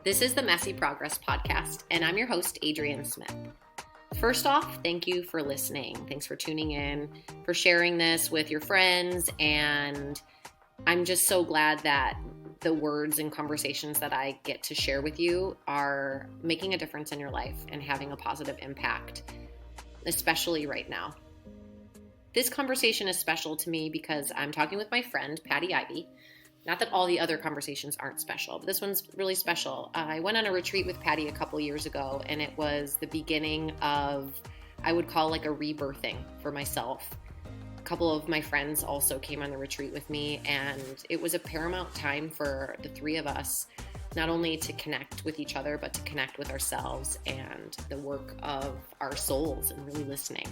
This is the Messy Progress Podcast, and I'm your host, Adrienne Smith. First off, thank you for listening. Thanks for tuning in, for sharing this with your friends, and I'm just so glad that the words and conversations that I get to share with you are making a difference in your life and having a positive impact, especially right now. This conversation is special to me because I'm talking with my friend, Patty Ivey. Not that all the other conversations aren't special, but this one's really special. I went on a retreat with Patty a couple years ago, and it was the beginning of, I would call like a rebirthing for myself. A couple of my friends also came on the retreat with me, and it was a paramount time for the three of us, not only to connect with each other, but to connect with ourselves and the work of our souls and really listening.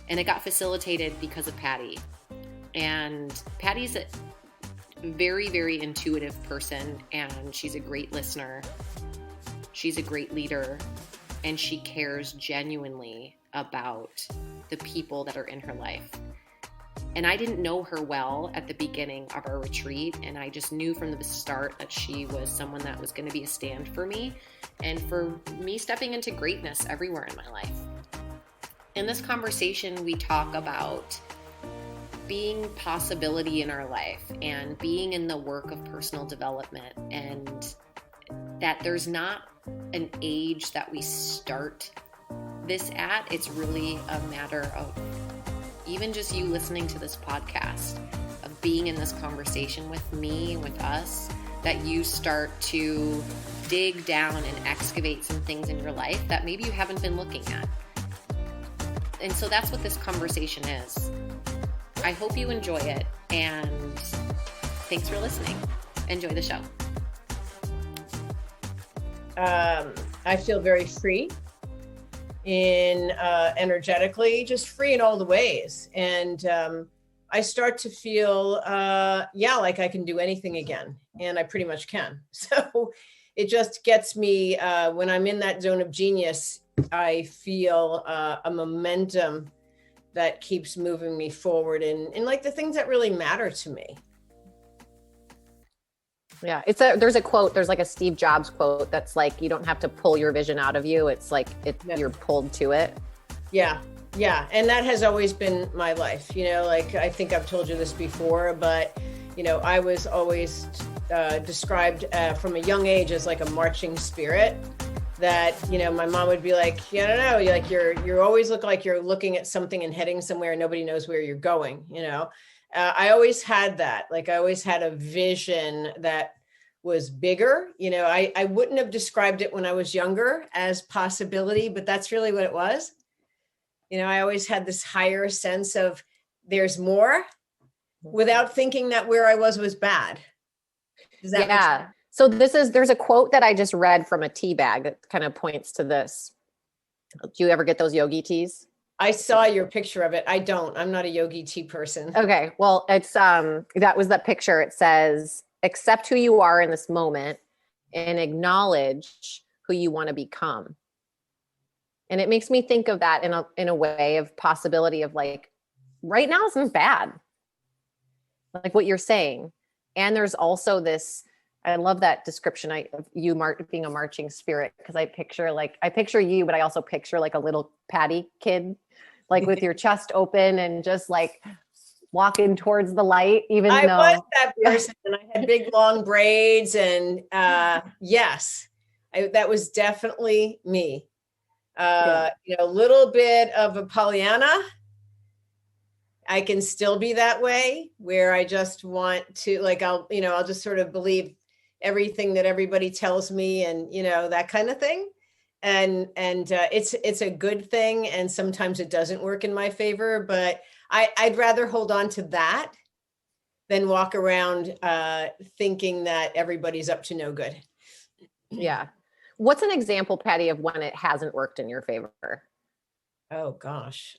And it got facilitated because of Patty. And Patty's a very, very intuitive person, and she's a great listener. She's a great leader, and she cares genuinely about the people that are in her life. And I didn't know her well at the beginning of our retreat, and I just knew from the start that she was someone that was going to be a stand for me and for me stepping into greatness everywhere in my life. In this conversation, we talk about being possibility in our life and being in the work of personal development, and that there's not an age that we start this at. It's really a matter of even just you listening to this podcast, of being in this conversation with me, with us, that you start to dig down and excavate some things in your life that maybe you haven't been looking at. And so that's what this conversation is. I hope you enjoy it, and thanks for listening. Enjoy the show. I feel very free in energetically, just free in all the ways. And I start to feel, like I can do anything again. And I pretty much can. So it just gets me, when I'm in that zone of genius, I feel a momentum that keeps moving me forward in like the things that really matter to me. Yeah, there's a quote, there's like a Steve Jobs quote that's like, you don't have to pull your vision out of you. It's like, you're pulled to it. Yeah. And that has always been my life. Like, I think I've told you this before, but, I was always described from a young age as like a marching spirit. That, my mom would be like, I don't know, like you always look like you're looking at something and heading somewhere and nobody knows where you're going. I always had that. Like, I always had a vision that was bigger. I wouldn't have described it when I was younger as possibility, but that's really what it was. I always had this higher sense of there's more without thinking that where I was bad. Does that make sense? So there's a quote that I just read from a tea bag that kind of points to this. Do you ever get those yogi teas? I saw your picture of it. I'm not a yogi tea person. Okay. Well, it's, that was the picture. It says, accept who you are in this moment and acknowledge who you want to become. And it makes me think of that in a way of possibility of like, right now isn't bad. Like what you're saying. And there's also this, I love that description of you being a marching spirit, because I picture you, but I also picture like a little Patty kid, like with your chest open and just like walking towards the light, even though I was that person and I had big long braids and yes, that was definitely me. A little bit of a Pollyanna. I can still be that way where I just want to, like, I'll just sort of believe everything that everybody tells me and, that kind of thing. And it's a good thing. And sometimes it doesn't work in my favor, but I'd rather hold on to that than walk around thinking that everybody's up to no good. Yeah. What's an example, Patty, of when it hasn't worked in your favor? Oh, gosh.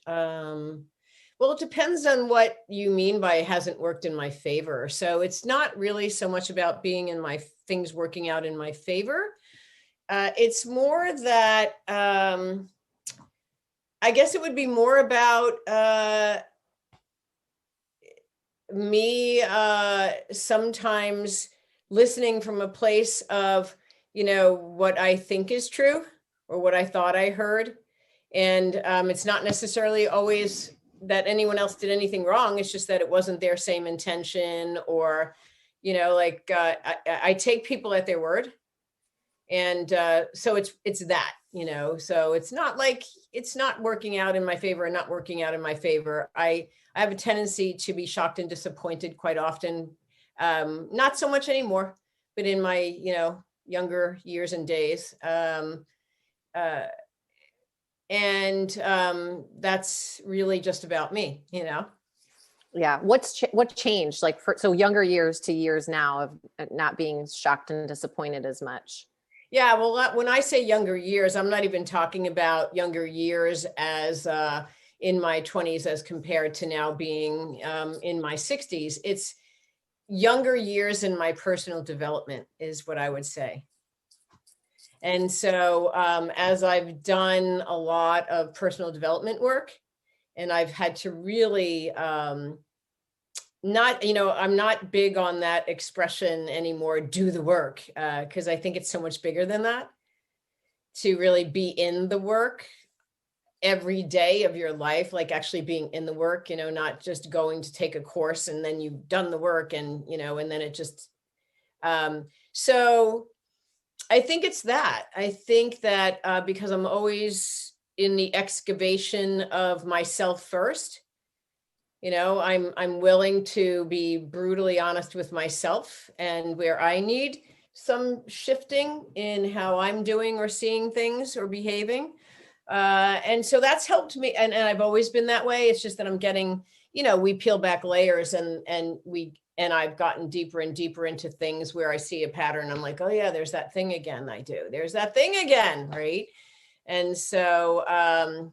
Well, it depends on what you mean by it hasn't worked in my favor. So it's not really so much about being in my things working out in my favor. It's more that I guess it would be more about me sometimes listening from a place of, what I think is true or what I thought I heard. And it's not necessarily always that anyone else did anything wrong. It's just that it wasn't their same intention, or, I take people at their word. And so it's that, so it's not like it's not working out in my favor and not working out in my favor. I have a tendency to be shocked and disappointed quite often. Not so much anymore, but in my, younger years and days. That's really just about me, Yeah. What changed? Like so younger years to years now of not being shocked and disappointed as much. Yeah. Well, when I say younger years, I'm not even talking about younger years as in my 20s as compared to now being in my 60s. It's younger years in my personal development is what I would say. And so as I've done a lot of personal development work, and I've had to really I'm not big on that expression anymore, do the work, because I think it's so much bigger than that, to really be in the work every day of your life, like actually being in the work, not just going to take a course and then you've done the work and, and then it just, so I think it's that. I think that because I'm always in the excavation of myself first, I'm willing to be brutally honest with myself, and where I need some shifting in how I'm doing or seeing things or behaving. And so that's helped me. And I've always been that way. It's just that I'm getting, we peel back layers and I've gotten deeper and deeper into things where I see a pattern. I'm like, oh yeah, there's that thing again. There's that thing again. Right. And so,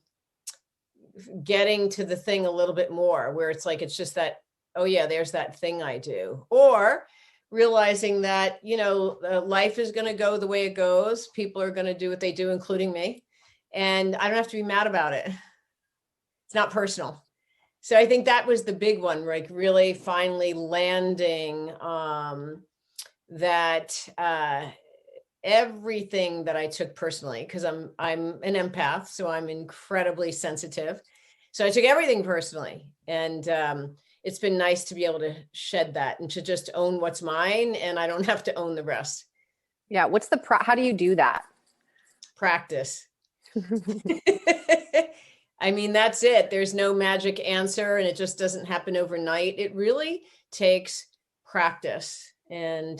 getting to the thing a little bit more where it's like, it's just that, oh yeah, there's that thing I do, or realizing that, life is going to go the way it goes. People are going to do what they do, including me. And I don't have to be mad about it. It's not personal. So I think that was the big one, like really finally landing that everything that I took personally, because I'm an empath, so I'm incredibly sensitive. So I took everything personally, and it's been nice to be able to shed that and to just own what's mine, and I don't have to own the rest. Yeah. How do you do that? Practice. I mean, that's it. There's no magic answer, and it just doesn't happen overnight. It really takes practice. And,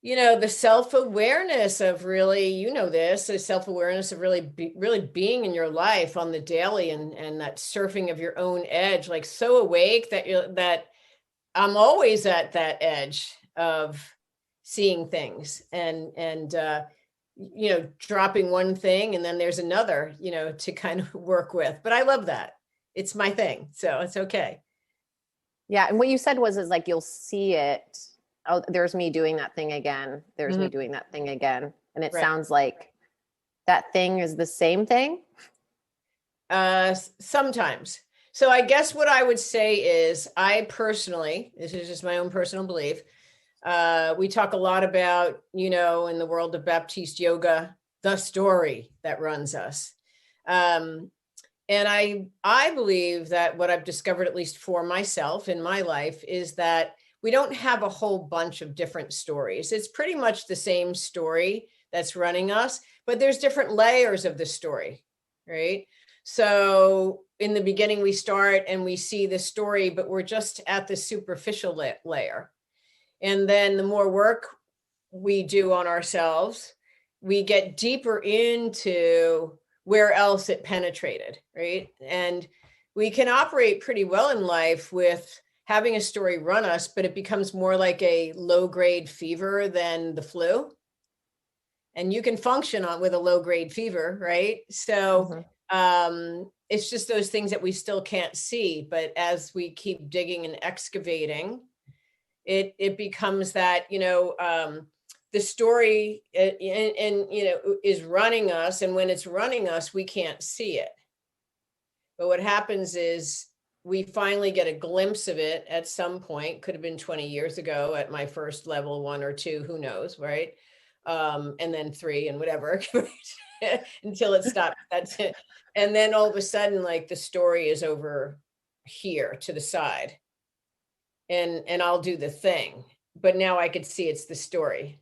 the self-awareness of really, the self-awareness of really being in your life on the daily, and that surfing of your own edge, like so awake that I'm always at that edge of seeing things and dropping one thing and then there's another, to kind of work with. But I love that. It's my thing. So it's okay. Yeah. And what you said is like, you'll see it. Oh, there's me doing that thing again. There's me doing that thing again. And it sounds like that thing is the same thing. Sometimes. So I guess what I would say is I personally, this is just my own personal belief. We talk a lot about, in the world of Baptiste yoga, the story that runs us. And I believe that what I've discovered, at least for myself in my life, is that we don't have a whole bunch of different stories. It's pretty much the same story that's running us, but there's different layers of the story, right? So in the beginning, we start and we see the story, but we're just at the superficial layer. And then the more work we do on ourselves, we get deeper into where else it penetrated, right? And we can operate pretty well in life with having a story run us, but it becomes more like a low-grade fever than the flu. And you can function with a low-grade fever, right? So it's just those things that we still can't see. But as we keep digging and excavating, it becomes that, the story is running us. And when it's running us, we can't see it. But what happens is we finally get a glimpse of it at some point. Could have been 20 years ago at my first level 1 or 2, who knows, right? And then 3 and whatever until it stops. That's it. And then all of a sudden, like the story is over here to the side, and I'll do the thing, but now I could see it's the story.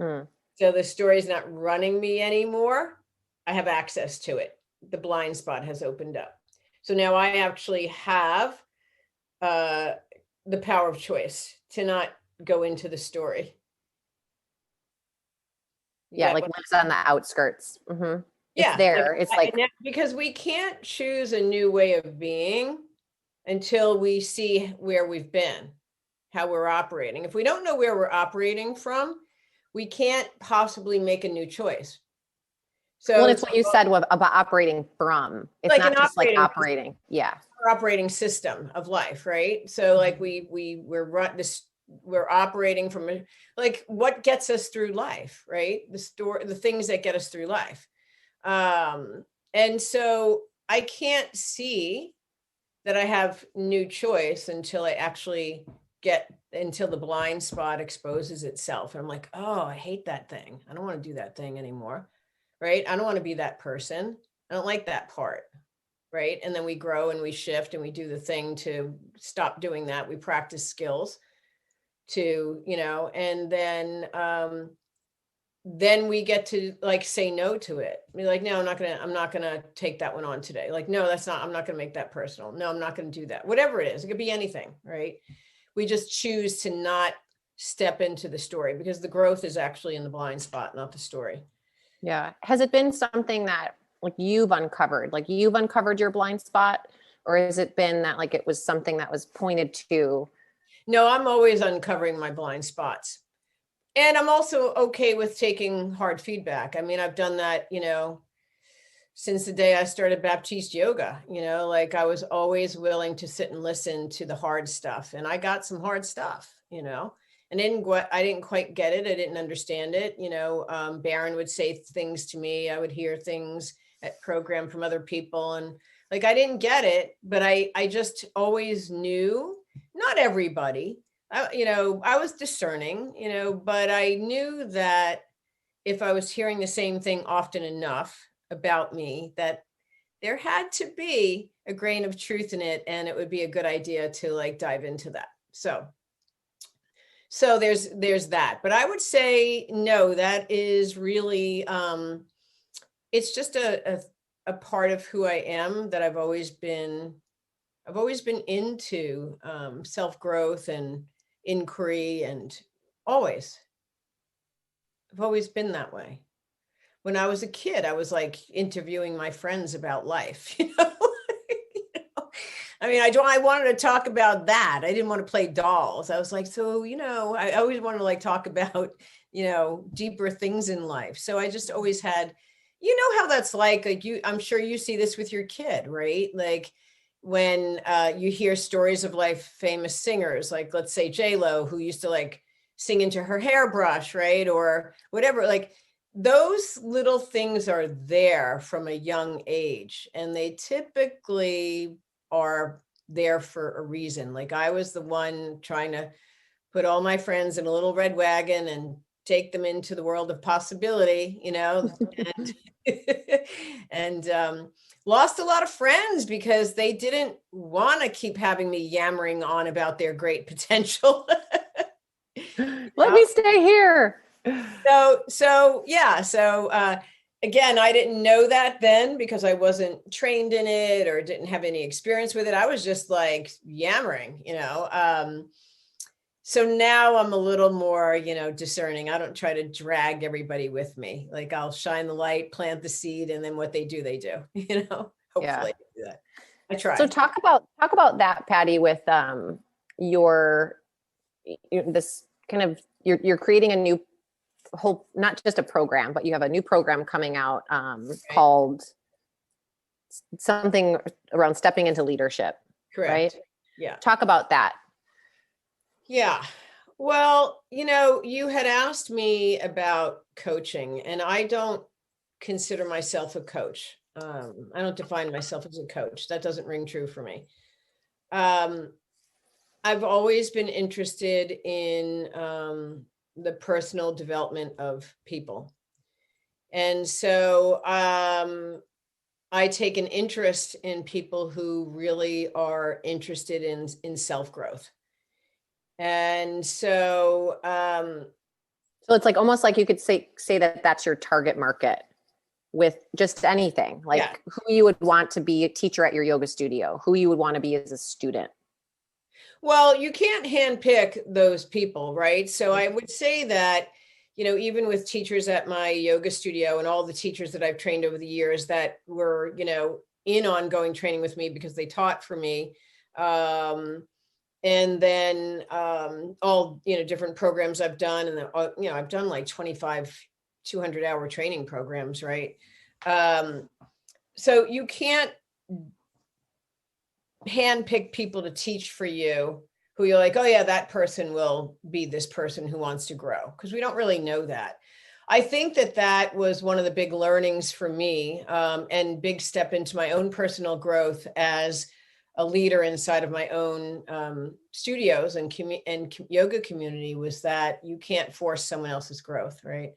So the story is not running me anymore. I have access to it. The blind spot has opened up. So now I actually have the power of choice to not go into the story. Yeah, like lives on the outskirts. Yeah, it's there. It's like, because we can't choose a new way of being until we see where we've been, how we're operating. If we don't know where we're operating from, we can't possibly make a new choice. So well, it's what you said about operating from. It's like not just like operating. Yeah. Our operating system of life, right? So like we're operating from like what gets us through life, right? The things that get us through life. And so I can't see that I have new choice until until the blind spot exposes itself. And I'm like, oh, I hate that thing. I don't want to do that thing anymore. Right? I don't want to be that person. I don't like that part. Right? And then we grow and we shift and we do the thing to stop doing that. We practice skills to, and then we get to like say no to it. Be like, no, I'm not gonna take that one on today. Like, no, I'm not gonna make that personal. No, I'm not gonna do that. Whatever it is, it could be anything, right? We just choose to not step into the story because the growth is actually in the blind spot, not the story. Yeah. Has it been something that like you've uncovered your blind spot, or has it been that like it was something that was pointed to? No, I'm always uncovering my blind spots. And I'm also okay with taking hard feedback. I mean, I've done that, since the day I started Baptiste yoga, like I was always willing to sit and listen to the hard stuff. And I got some hard stuff, and I didn't quite get it. I didn't understand it. Baron would say things to me. I would hear things at program from other people. And like, I didn't get it, but I just always knew, not everybody, I was discerning, but I knew that if I was hearing the same thing often enough about me, that there had to be a grain of truth in it. And it would be a good idea to like dive into that. So there's that, but I would say, no, that is really, it's just a part of who I am that I've always been into self-growth and inquiry, and I've always been that way. When I was a kid, I was like interviewing my friends about life, I mean, I wanted to talk about that. I didn't want to play dolls. I was like, so, I always wanted to like talk about, deeper things in life. So I just always had, how that's like I'm sure you see this with your kid, right? Like when you hear stories of like famous singers, like let's say J-Lo, who used to like sing into her hairbrush, right? Or whatever, like those little things are there from a young age, and they typically are there for a reason. Like I was the one trying to put all my friends in a little red wagon and take them into the world of possibility, and lost a lot of friends because they didn't want to keep having me yammering on about their great potential. Let me stay here. So again, I didn't know that then because I wasn't trained in it or didn't have any experience with it. I was just like yammering, so now I'm a little more, discerning. I don't try to drag everybody with me. Like I'll shine the light, plant the seed, and then what they do, hopefully I do that. I try. So talk about that, Patty, with your this kind of, you're creating a new whole, not just a program, but you have a new program coming out called something around stepping into leadership. Correct. Right? Yeah. Talk about that. Yeah. Well, you had asked me about coaching, and I don't consider myself a coach. I don't define myself as a coach. That doesn't ring true for me. I've always been interested in the personal development of people. And so I take an interest in people who really are interested in self-growth. And so So it's like almost like you could say that that's your target market with just anything, like Yeah. who you would want to be a teacher at your yoga studio, who you would want to be as a student. Well, you can't handpick those people, right? So I would say that, even with teachers at my yoga studio and all the teachers that I've trained over the years that were, in ongoing training with me because they taught for me, and then all, different programs I've done, and I've done like 25 200-hour training programs, right? So you can't handpick people to teach for you who you're like, oh yeah, that person will be this person who wants to grow, because we don't really know that. I think that was one of the big learnings for me, and big step into my own personal growth as a leader inside of my own studios and yoga community, was that you can't force someone else's growth, right?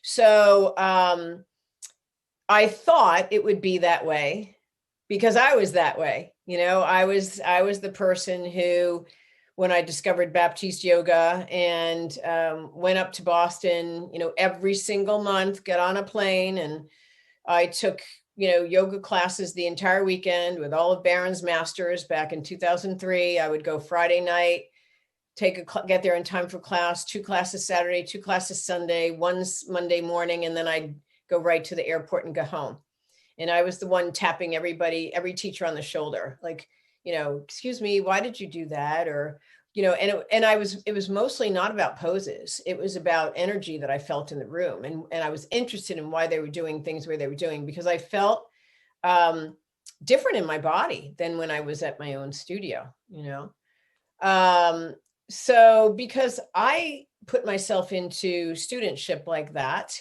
So I thought it would be that way because I was that way. I was the person who, when I discovered Baptiste yoga and went up to Boston, every single month, get on a plane, and I took, yoga classes the entire weekend with all of Barron's masters back in 2003. I would go Friday night, get there in time for class, 2 classes Saturday, 2 classes Sunday, 1 Monday morning, and then I'd go right to the airport and go home. And I was the one tapping every teacher on the shoulder, like, excuse me, why did you do that? Or, it was mostly not about poses. It was about energy that I felt in the room. And I was interested in why they were doing things the way they were doing, because I felt different in my body than when I was at my own studio, So because I put myself into studentship like that,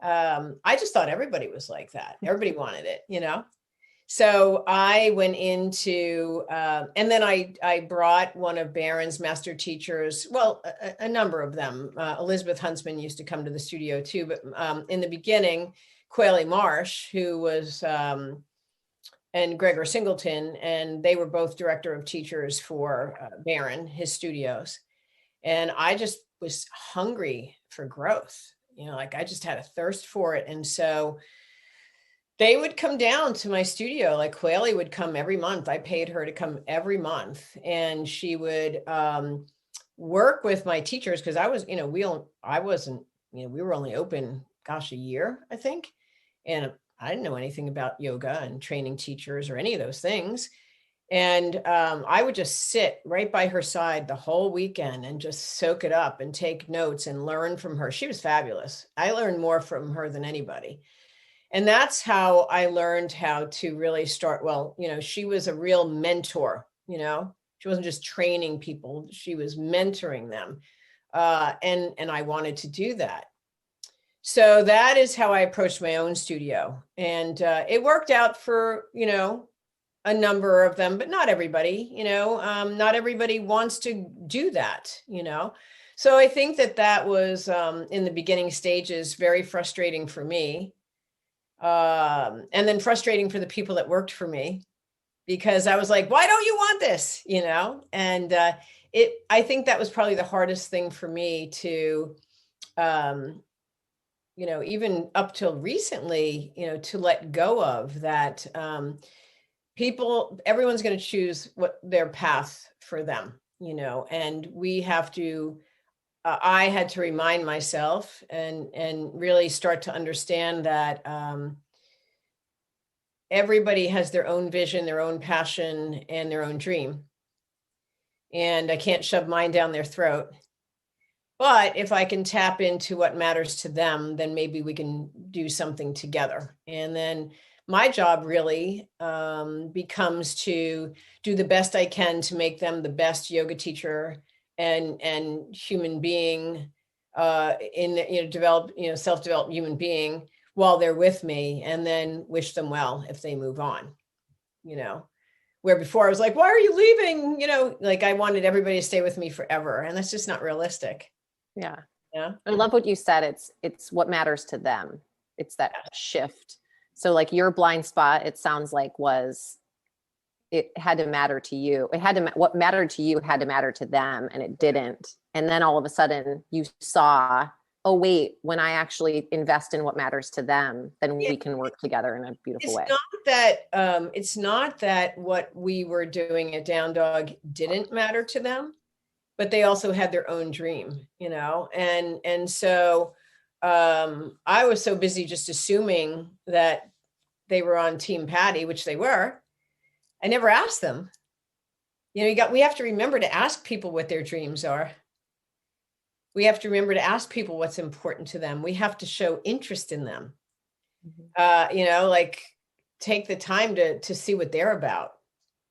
I just thought everybody was like that. Everybody wanted it, So I went into, and then I brought one of Barron's master teachers, well, a number of them. Elizabeth Huntsman used to come to the studio too, but in the beginning, Quayle Marsh, who was, and Gregor Singleton, and they were both director of teachers for Barron, his studios. And I just was hungry for growth, like I just had a thirst for it. And so they would come down to my studio, like Quayle would come every month. I paid her to come every month, and she would work with my teachers, because I was, we were only open, a year, I think. And I didn't know anything about yoga and training teachers or any of those things. And I would just sit right by her side the whole weekend and just soak it up and take notes and learn from her. She was fabulous. I learned more from her than anybody. And that's how I learned how to really start. Well, she was a real mentor, she wasn't just training people, she was mentoring them. And I wanted to do that. So that is how I approached my own studio. And it worked out for, a number of them, but not everybody, not everybody wants to do that, So I think that was in the beginning stages, very frustrating for me. And then frustrating for the people that worked for me, because I was like, why don't you want this? And I think that was probably the hardest thing for me to, even up till recently, to let go of that. Everyone's going to choose what their path for them, and we have to, I had to remind myself and really start to understand that everybody has their own vision, their own passion, and their own dream. And I can't shove mine down their throat. But if I can tap into what matters to them, then maybe we can do something together. And then my job really becomes to do the best I can to make them the best yoga teacher and human being, self-developed human being while they're with me, and then wish them well if they move on, Where before I was like, why are you leaving? You know, like I wanted everybody to stay with me forever. And that's just not realistic. Yeah. Yeah. I love what you said. It's what matters to them. It's that shift. So like your blind spot, it sounds like it had to matter to you. What mattered to you had to matter to them, and it didn't. And then all of a sudden you saw, oh wait, when I actually invest in what matters to them, then we can work together in a beautiful way. It's not that what we were doing at Down Dog didn't matter to them, but they also had their own dream, you know? And so I was so busy just assuming that they were on Team Patty, which they were. I never asked them. You know, we have to remember to ask people what their dreams are. We have to remember to ask people what's important to them. We have to show interest in them. You know, like take the time to see what they're about,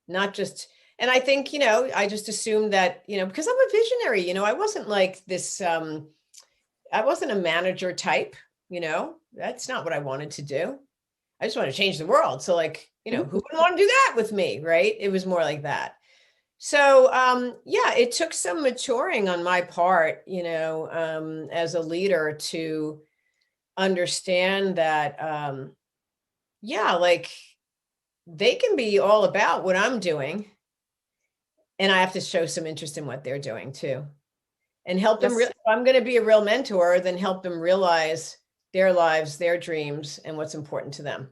not just, and I think, you know, I just assumed that, you know, because I'm a visionary, you know, I wasn't like this, I wasn't a manager type, you know, that's not what I wanted to do. I just want to change the world. So like, you know, who would want to do that with me? Right. It was more like that. So, yeah, it took some maturing on my part, you know, as a leader to understand that, yeah, like they can be all about what I'm doing. And I have to show some interest in what they're doing too. And help them. If I'm going to be a real mentor, then help them realize their lives, their dreams, and what's important to them.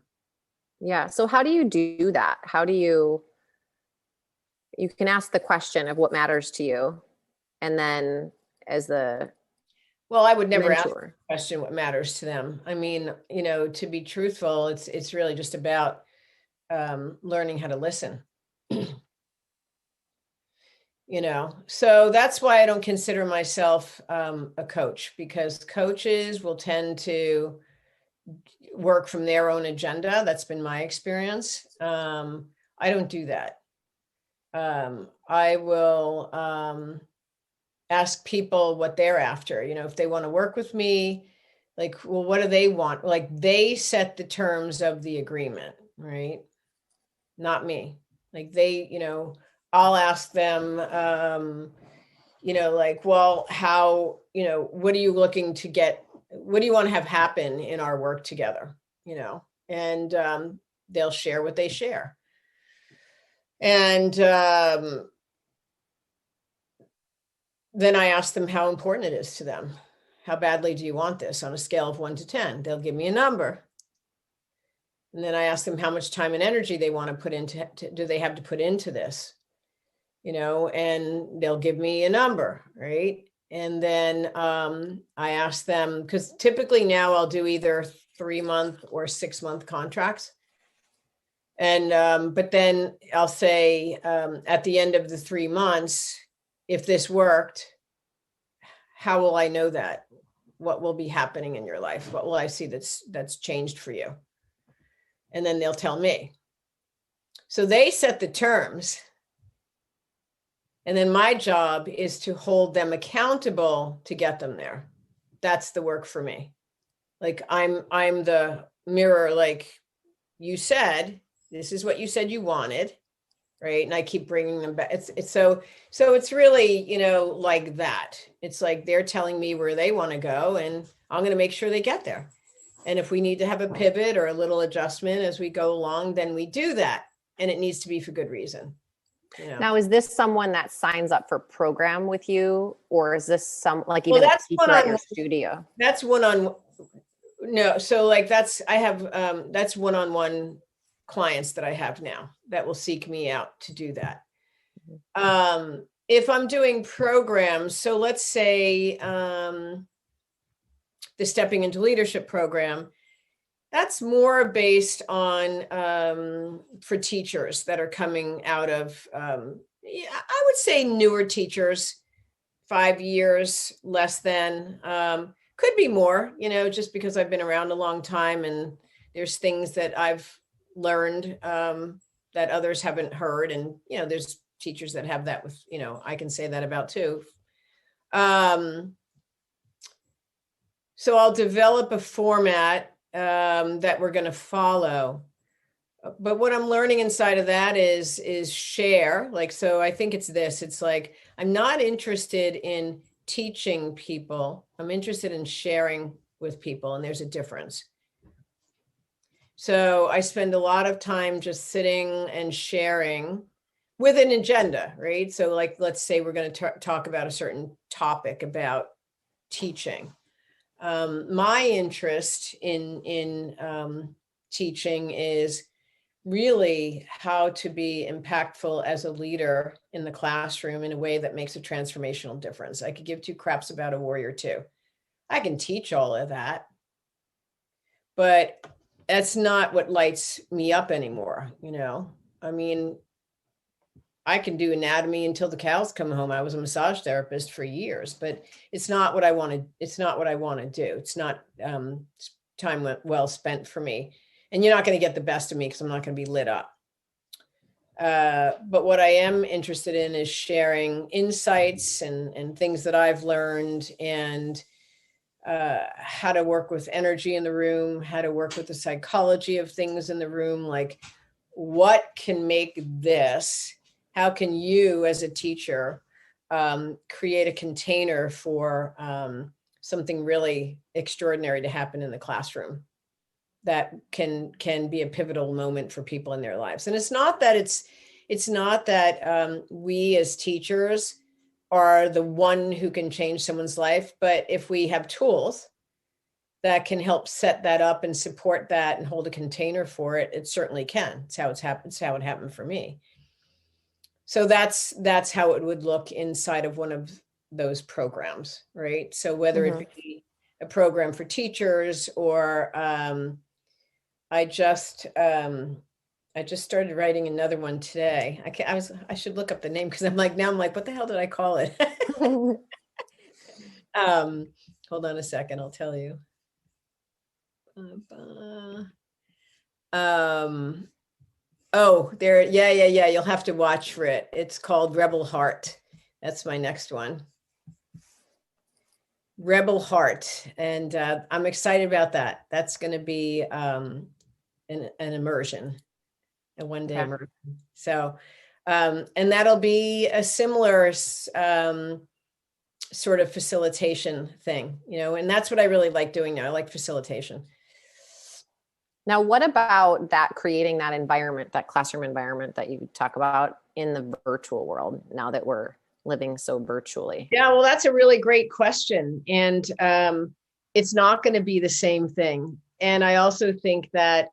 Yeah. So how do you do that? How do you can ask the question of what matters to you. And then well, I would never ask the question what matters to them. I mean, you know, to be truthful, it's really just about learning how to listen. You know, so that's why I don't consider myself a coach, because coaches will tend to work from their own agenda. That's been my experience. I don't do that. I will ask people what they're after. You know, if they want to work with me, like, well, what do they want? Like they set the terms of the agreement, right? Not me. Like they, you know, I'll ask them, you know, like, well, how, you know, what are you looking to get? What do you want to have happen in our work together? You know, and they'll share what they share. And then I ask them how important it is to them. How badly do you want this on a scale of 1 to 10? They'll give me a number. And then I ask them how much time and energy they want to put into, do they have to put into this? You know, and they'll give me a number, right? And then I ask them, because typically now I'll do either 3-month or 6-month contracts. And but then I'll say at the end of the 3 months, if this worked, how will I know that? What will be happening in your life? What will I see that's changed for you? And then they'll tell me. So they set the terms. And then my job is to hold them accountable to get them there. That's the work for me. Like I'm the mirror, like you said, this is what you said you wanted, right? And I keep bringing them back. It's so it's really, you know, like that. It's like they're telling me where they want to go, and I'm going to make sure they get there. And if we need to have a pivot or a little adjustment as we go along, then we do that. And it needs to be for good reason. You know? Now, is this someone that signs up for program with you, or is this some like even a teacher at your studio? That's one-on. No, so like that's one-on-one clients that I have now that will seek me out to do that. If I'm doing programs, so let's say the Stepping into Leadership program, that's more based on for teachers that are coming out of, I would say newer teachers, 5 years, less than, could be more, you know, just because I've been around a long time and there's things that I've learned that others haven't heard. And, you know, there's teachers that have that with, you know, I can say that about too. So I'll develop a format that we're going to follow. But what I'm learning inside of that is share. Like, so I think it's like, I'm not interested in teaching people. I'm interested in sharing with people, and there's a difference. So I spend a lot of time just sitting and sharing with an agenda, right? So like, let's say we're going to talk about a certain topic about teaching. My interest in teaching is really how to be impactful as a leader in the classroom in a way that makes a transformational difference. I could give two craps about a warrior too. I can teach all of that, but that's not what lights me up anymore. I mean, I can do anatomy until the cows come home. I was a massage therapist for years, but it's not what I want to, it's not what I want to do. It's not time well spent for me. And you're not going to get the best of me because I'm not going to be lit up. But what I am interested in is sharing insights and things that I've learned, and how to work with energy in the room, how to work with the psychology of things in the room. Like, what can make this, how can you as a teacher create a container for something really extraordinary to happen in the classroom that can be a pivotal moment for people in their lives. And it's not that we as teachers are the one who can change someone's life, but if we have tools that can help set that up and support that and hold a container for it, it certainly can. It's how it happened for me. So that's how it would look inside of one of those programs, right? So whether it be a program for teachers, or I just started writing another one today. I should look up the name, because I'm like, what the hell did I call it? Hold on a second, I'll tell you. Oh, there, yeah. You'll have to watch for it. It's called Rebel Heart. That's my next one. Rebel Heart. And I'm excited about that. That's going to be an immersion, a one-day immersion. So, and that'll be a similar sort of facilitation thing, and that's what I really like doing now. I like facilitation. Now, what about that, creating that environment, that classroom environment that you talk about in the virtual world, now that we're living so virtually? Yeah, well, that's a really great question. And it's not going to be the same thing. And I also think that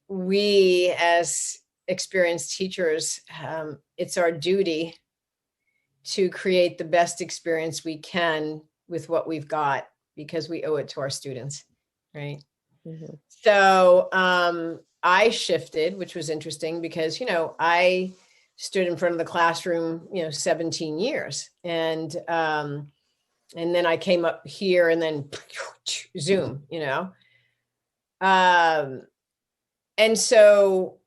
we as experienced teachers, it's our duty to create the best experience we can with what we've got, because we owe it to our students, right? Mm-hmm. So I shifted, which was interesting, because, I stood in front of the classroom, 17 years. And then I came up here, and then Zoom, and so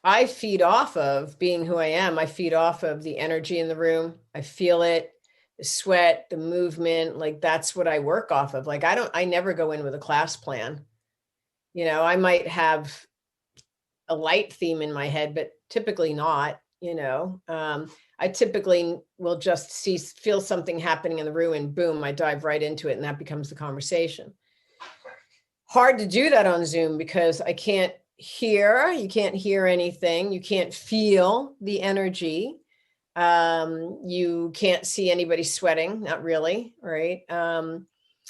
I feed off of being who I am. I feed off of the energy in the room. I feel it, the sweat, the movement. Like, that's what I work off of. Like, I never go in with a class plan. I might have a light theme in my head, but typically not, I typically will just feel something happening in the room, and boom, I dive right into it. And that becomes the conversation. Hard to do that on Zoom, because you can't hear anything. You can't feel the energy. You can't see anybody sweating, not really. Right.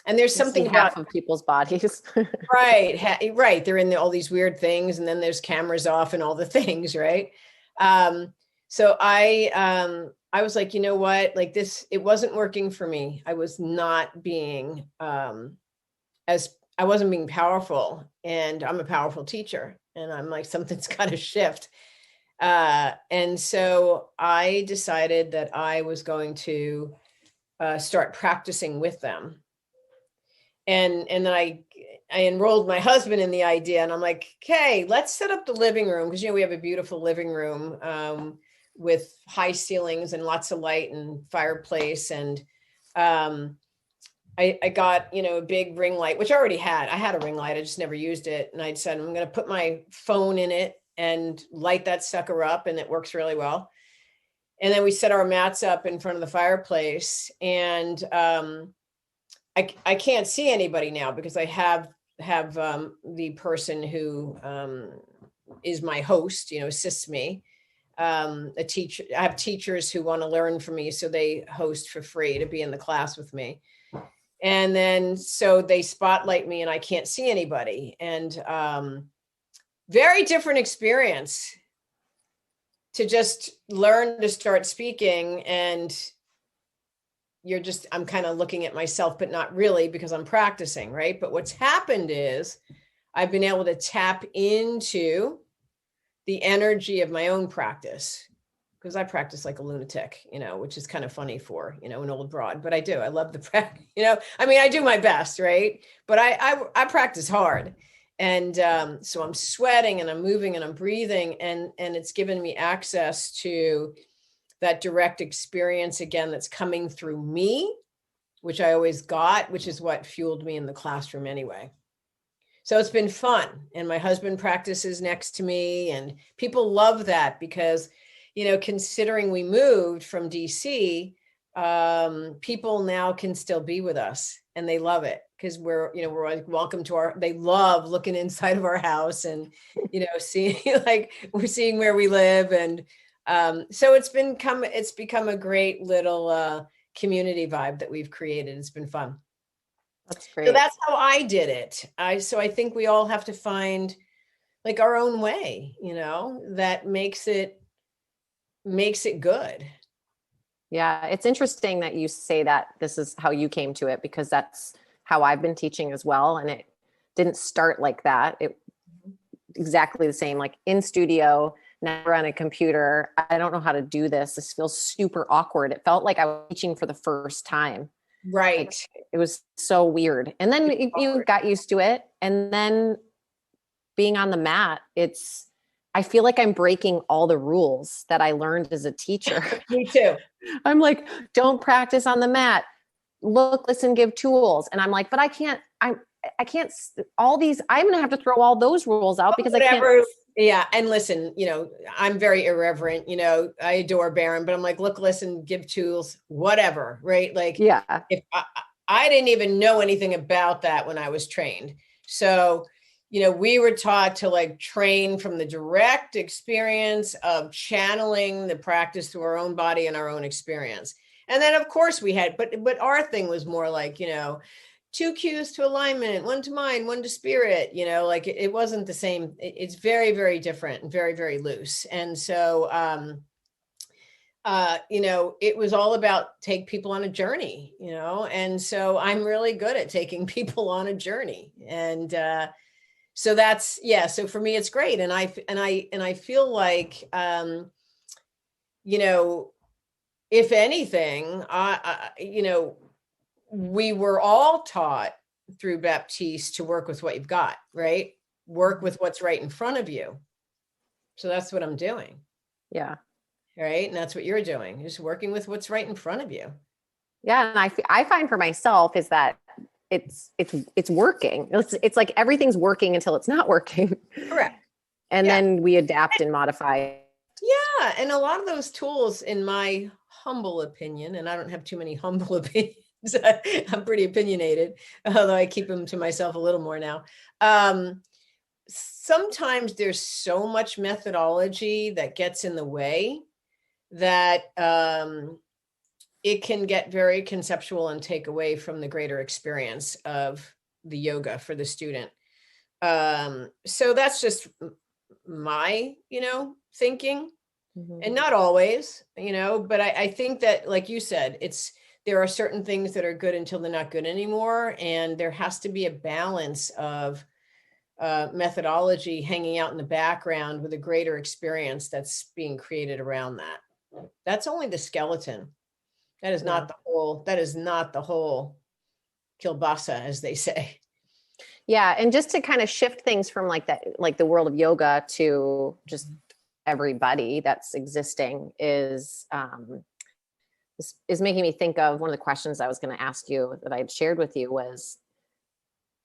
And there's something about half of people's bodies. right. They're in all these weird things, and then there's cameras off and all the things. Right. So I was like, you know what, like this, it wasn't working for me. I was not being, I wasn't being powerful, and I'm a powerful teacher, and I'm like, something's got to shift. And so I decided that I was going to start practicing with them. And then I enrolled my husband in the idea, and I'm like, okay, let's set up the living room, because we have a beautiful living room with high ceilings and lots of light and fireplace, and I got, a big ring light, which I already had. I had a ring light. I just never used it. And I said, I'm going to put my phone in it and light that sucker up. And it works really well. And then we set our mats up in front of the fireplace. And I can't see anybody now because I have the person who is my host, assists me. A teacher. I have teachers who want to learn from me, so they host for free to be in the class with me. And then so they spotlight me, and I can't see anybody. And very different experience to just learn to start speaking, and I'm kind of looking at myself, but not really because I'm practicing, right? But what's happened is I've been able to tap into the energy of my own practice, because I practice like a lunatic, which is kind of funny for, an old broad, but I do. I love the practice, I do my best, right? But I practice hard. And so I'm sweating and I'm moving and I'm breathing, and it's given me access to that direct experience again that's coming through me, which I always got, which is what fueled me in the classroom anyway. So it's been fun. And my husband practices next to me, and people love that because, considering we moved from DC, people now can still be with us, and they love it because we're like, welcome to they love looking inside of our house and, seeing we're seeing where we live. And so it's become a great little community vibe that we've created. It's been fun. That's great. So that's how I did it. So I think we all have to find like our own way, that makes it good. Yeah. It's interesting that you say that this is how you came to it, because that's how I've been teaching as well. And it didn't start like that. It exactly the same, like in studio, never on a computer. I don't know how to do this. This feels super awkward. It felt like I was teaching for the first time. Right. Like, it was so weird. And then you got used to it. And then being on the mat, I feel like I'm breaking all the rules that I learned as a teacher. Me too. I'm like, don't practice on the mat. Look, listen, give tools. And I'm like, but I can't all these, I'm going to have to throw all those rules out because Whatever. I can't. Yeah. And listen, I'm very irreverent, I adore Baron, but I'm like, look, listen, give tools, whatever. Right. Like, Yeah. If I didn't even know anything about that when I was trained. So, we were taught to like train from the direct experience of channeling the practice through our own body and our own experience. And then of course we had, but our thing was more like, 2 cues to alignment, 1 to mind, 1 to spirit, like it wasn't the same. It's very, very different and very, very loose. And so, it was all about take people on a journey, and so I'm really good at taking people on a journey. And, so that's, so for me, it's great. And I feel like, if anything, we were all taught through Baptiste to work with what you've got, right? Work with what's right in front of you. So that's what I'm doing. Yeah. Right. And that's what you're doing. Just working with what's right in front of you. Yeah. And I find for myself is that it's working. It's like everything's working until it's not working. Correct. And then we adapt and modify. Yeah. And a lot of those tools, in my humble opinion, and I don't have too many humble opinions, I'm pretty opinionated, although I keep them to myself a little more now. Sometimes there's so much methodology that gets in the way that it can get very conceptual and take away from the greater experience of the yoga for the student. So that's just my, thinking, and not always, but I think that, like you said, there are certain things that are good until they're not good anymore. And there has to be a balance of methodology hanging out in the background with a greater experience that's being created around that. That's only the skeleton. That is not the whole kielbasa, as they say. Yeah. And just to kind of shift things from like that, like the world of yoga to just everybody that's existing is, this is making me think of one of the questions I was going to ask you that I had shared with you was,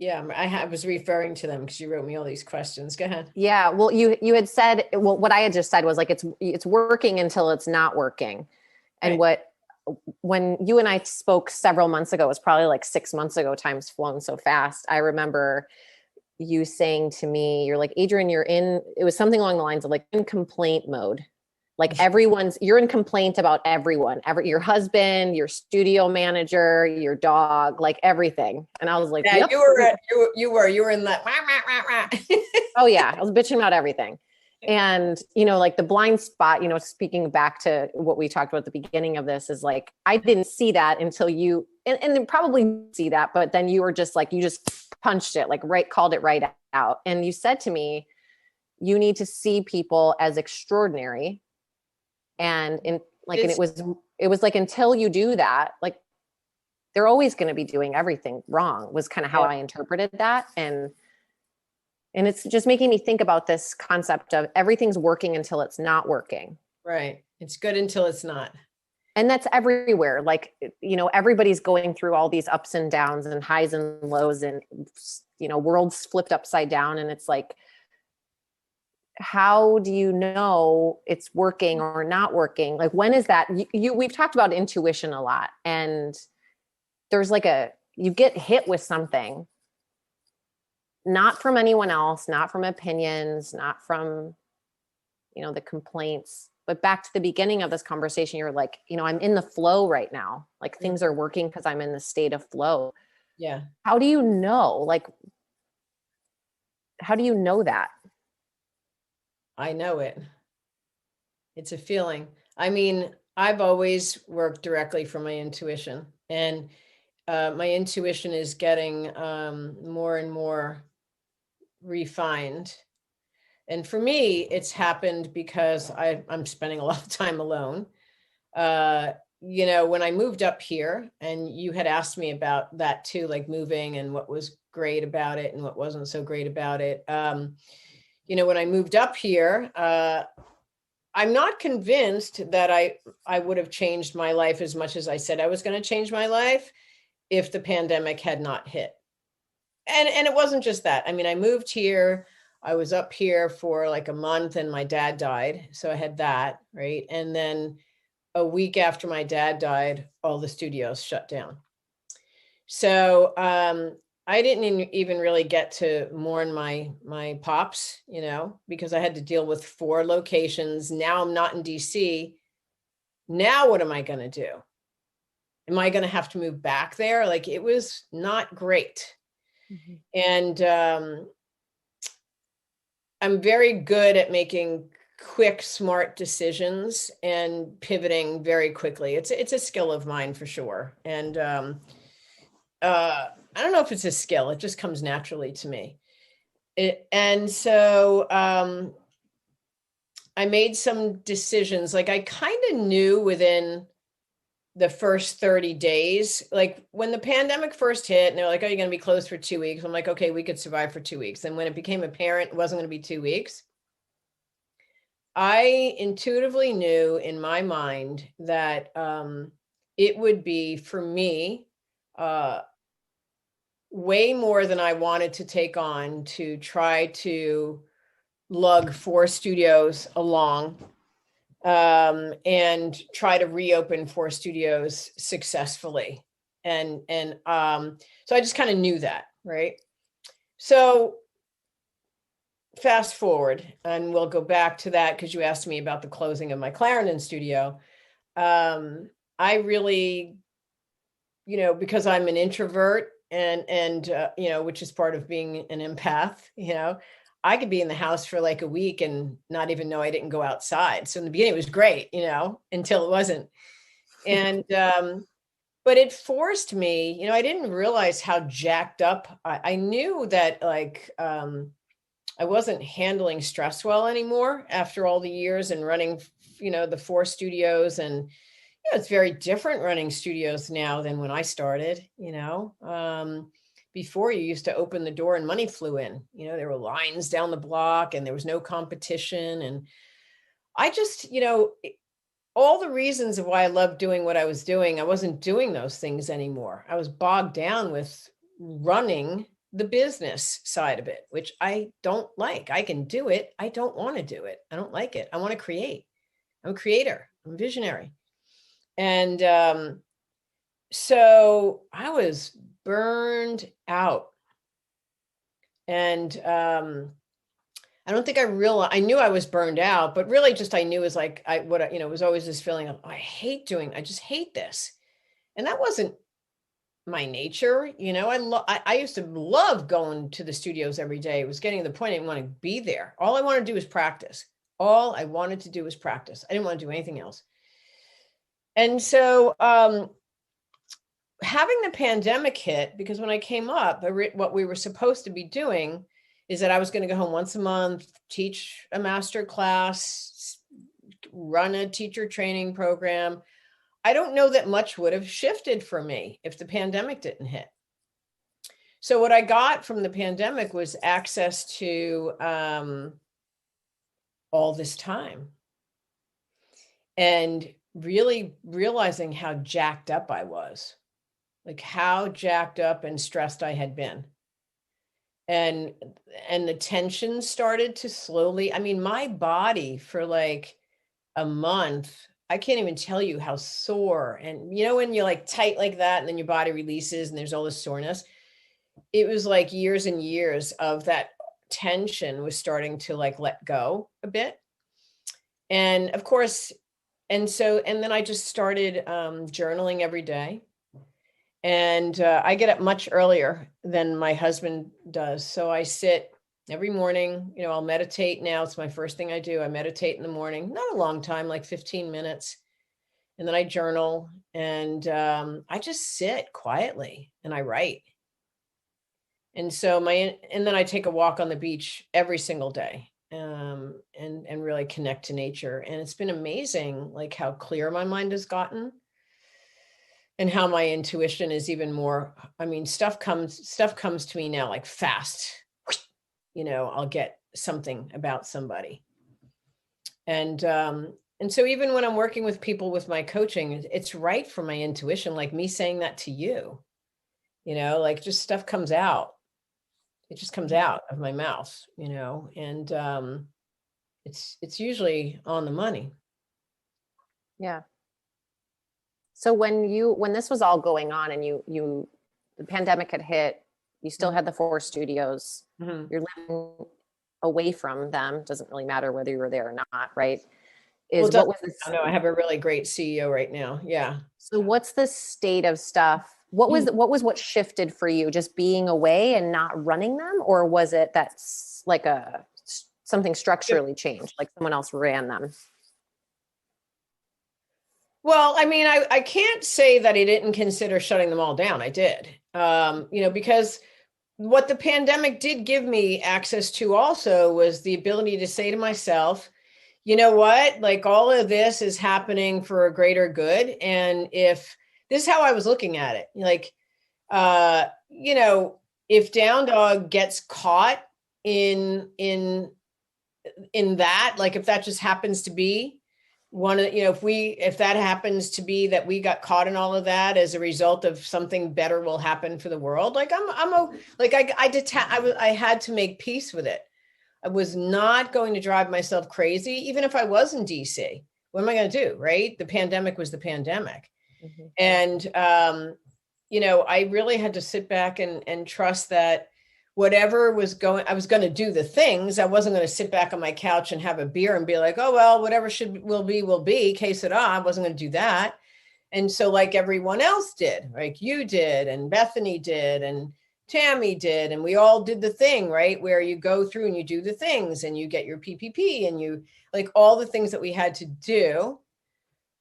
Yeah, I was referring to them because you wrote me all these questions. Go ahead. yeah, well, you had said, well, what I had just said was like, it's working until it's not working. And Right. when you and I spoke several months ago, it was probably like 6 months ago, time's flown so fast. I remember you saying to me, you're like, Adrienne, it was something along the lines of like in complaint mode. Like you're in complaint about everyone, your husband, your studio manager, your dog, like everything. And I was like, Yeah, yep. you were in that. Wah, wah, wah, wah. Oh yeah. I was bitching about everything. And, like the blind spot, speaking back to what we talked about at the beginning of this is like, I didn't see that until you, and then probably see that, but then you were just like, you just punched it, like called it right out. And you said to me, you need to see people as extraordinary. And and it was like, until you do that, like they're always going to be doing everything wrong was kind of how I interpreted that. And it's just making me think about this concept of everything's working until it's not working. Right. It's good until it's not. And that's everywhere. Like, everybody's going through all these ups and downs and highs and lows and, worlds flipped upside down. And it's like, how do you know it's working or not working? Like, when is that? We've talked about intuition a lot, and there's like you get hit with something, not from anyone else, not from opinions, not from, the complaints, but back to the beginning of this conversation, you're like, I'm in the flow right now. Like things are working because I'm in the state of flow. Yeah. How do you know? Like, how do you know that? I know it. It's a feeling. I mean, I've always worked directly from my intuition, and my intuition is getting more and more refined. And for me, it's happened because I'm spending a lot of time alone. When I moved up here, and you had asked me about that too, like moving and what was great about it and what wasn't so great about it. When I moved up here, I'm not convinced that I would have changed my life as much as I said I was going to change my life if the pandemic had not hit. And it wasn't just that. I mean, I moved here, I was up here for like a month, and my dad died. So I had that, right? And then a week after my dad died, all the studios shut down. So I didn't even really get to mourn my pops, because I had to deal with 4 locations. Now I'm not in DC. Now what am I going to do? Am I going to have to move back there? Like, it was not great. Mm-hmm. And I'm very good at making quick, smart decisions and pivoting very quickly. It's a skill of mine for sure. And I don't know if it's a skill. It just comes naturally to me. So I made some decisions. Like, I kind of knew within the first 30 days, like when the pandemic first hit and they're like, oh, you're going to be closed for 2 weeks. I'm like, okay, we could survive for 2 weeks. And when it became apparent it wasn't going to be 2 weeks, I intuitively knew in my mind that it would be, for me, way more than I wanted to take on to try to lug 4 studios along and try to reopen 4 studios successfully. And so I just kind of knew that, right? So fast forward, and we'll go back to that because you asked me about the closing of my Clarendon studio. I really, because I'm an introvert and which is part of being an empath, I could be in the house for like a week and not even know I didn't go outside. So in the beginning it was great, until it wasn't. And, but it forced me, I didn't realize how jacked up I knew that, like, I wasn't handling stress well anymore after all the years and running, the 4 studios. And, it's very different running studios now than when I started, before you used to open the door and money flew in, there were lines down the block and there was no competition. And I just, all the reasons of why I loved doing what I was doing, I wasn't doing those things anymore. I was bogged down with running the business side of it, which I don't like. I can do it. I don't want to do it. I don't like it. I want to create. I'm a creator. I'm a visionary. And so I was burned out. And I don't think I realized, I knew I was burned out, but really just I knew was like, it was always this feeling of, oh, I just hate this. And that wasn't my nature. I used to love going to the studios every day. It was getting to the point I didn't want to be there. All I wanted to do was practice. All I wanted to do was practice. I didn't want to do anything else. And so having the pandemic hit, because when I came up, what we were supposed to be doing is that I was going to go home once a month, teach a master class, run a teacher training program. I don't know that much would have shifted for me if the pandemic didn't hit. So what I got from the pandemic was access to all this time and really realizing how jacked up I was, like how jacked up and stressed I had been. And the tension started to slowly, my body for like a month, I can't even tell you how sore. And when you're like tight like that and then your body releases and there's all this soreness, it was like years and years of that tension was starting to like let go a bit. And of course, and then I just started journaling every day. And I get up much earlier than my husband does. So I sit every morning, I'll meditate now. It's my first thing I do. I meditate in the morning, not a long time, like 15 minutes. And then I journal and I just sit quietly and I write. And then I take a walk on the beach every single day and really connect to nature. And it's been amazing, like how clear my mind has gotten. And how my intuition is even more, stuff comes to me now like fast, I'll get something about somebody. And so even when I'm working with people with my coaching, it's right from my intuition, like me saying that to you, like just stuff comes out. It just comes out of my mouth, and it's usually on the money. Yeah. So when this was all going on and the pandemic had hit, you still had the 4 studios, you're living away from them. Doesn't really matter whether you were there or not, right? I have a really great CEO right now. Yeah. So what's the state of stuff? What shifted for you? Just being away and not running them? Or was it that's like something structurally changed, like someone else ran them? Well, I can't say that I didn't consider shutting them all down. I did, because what the pandemic did give me access to also was the ability to say to myself, you know what, like all of this is happening for a greater good. And if this is how I was looking at it, like, if Down Dog gets caught in that, like if that just happens to be if that happens to be that we got caught in all of that as a result of something better will happen for the world, like I had to make peace with it. I was not going to drive myself crazy, even if I was in DC. What am I going to do? Right? The pandemic was the pandemic. Mm-hmm. And I really had to sit back and trust that whatever was going, I was going to do the things. I wasn't going to sit back on my couch and have a beer and be like, oh, well, whatever will be, que sera. I wasn't going to do that. And so like everyone else did, like you did, and Bethany did, and Tammy did, and we all did the thing, right? Where you go through and you do the things and you get your PPP and you like all the things that we had to do.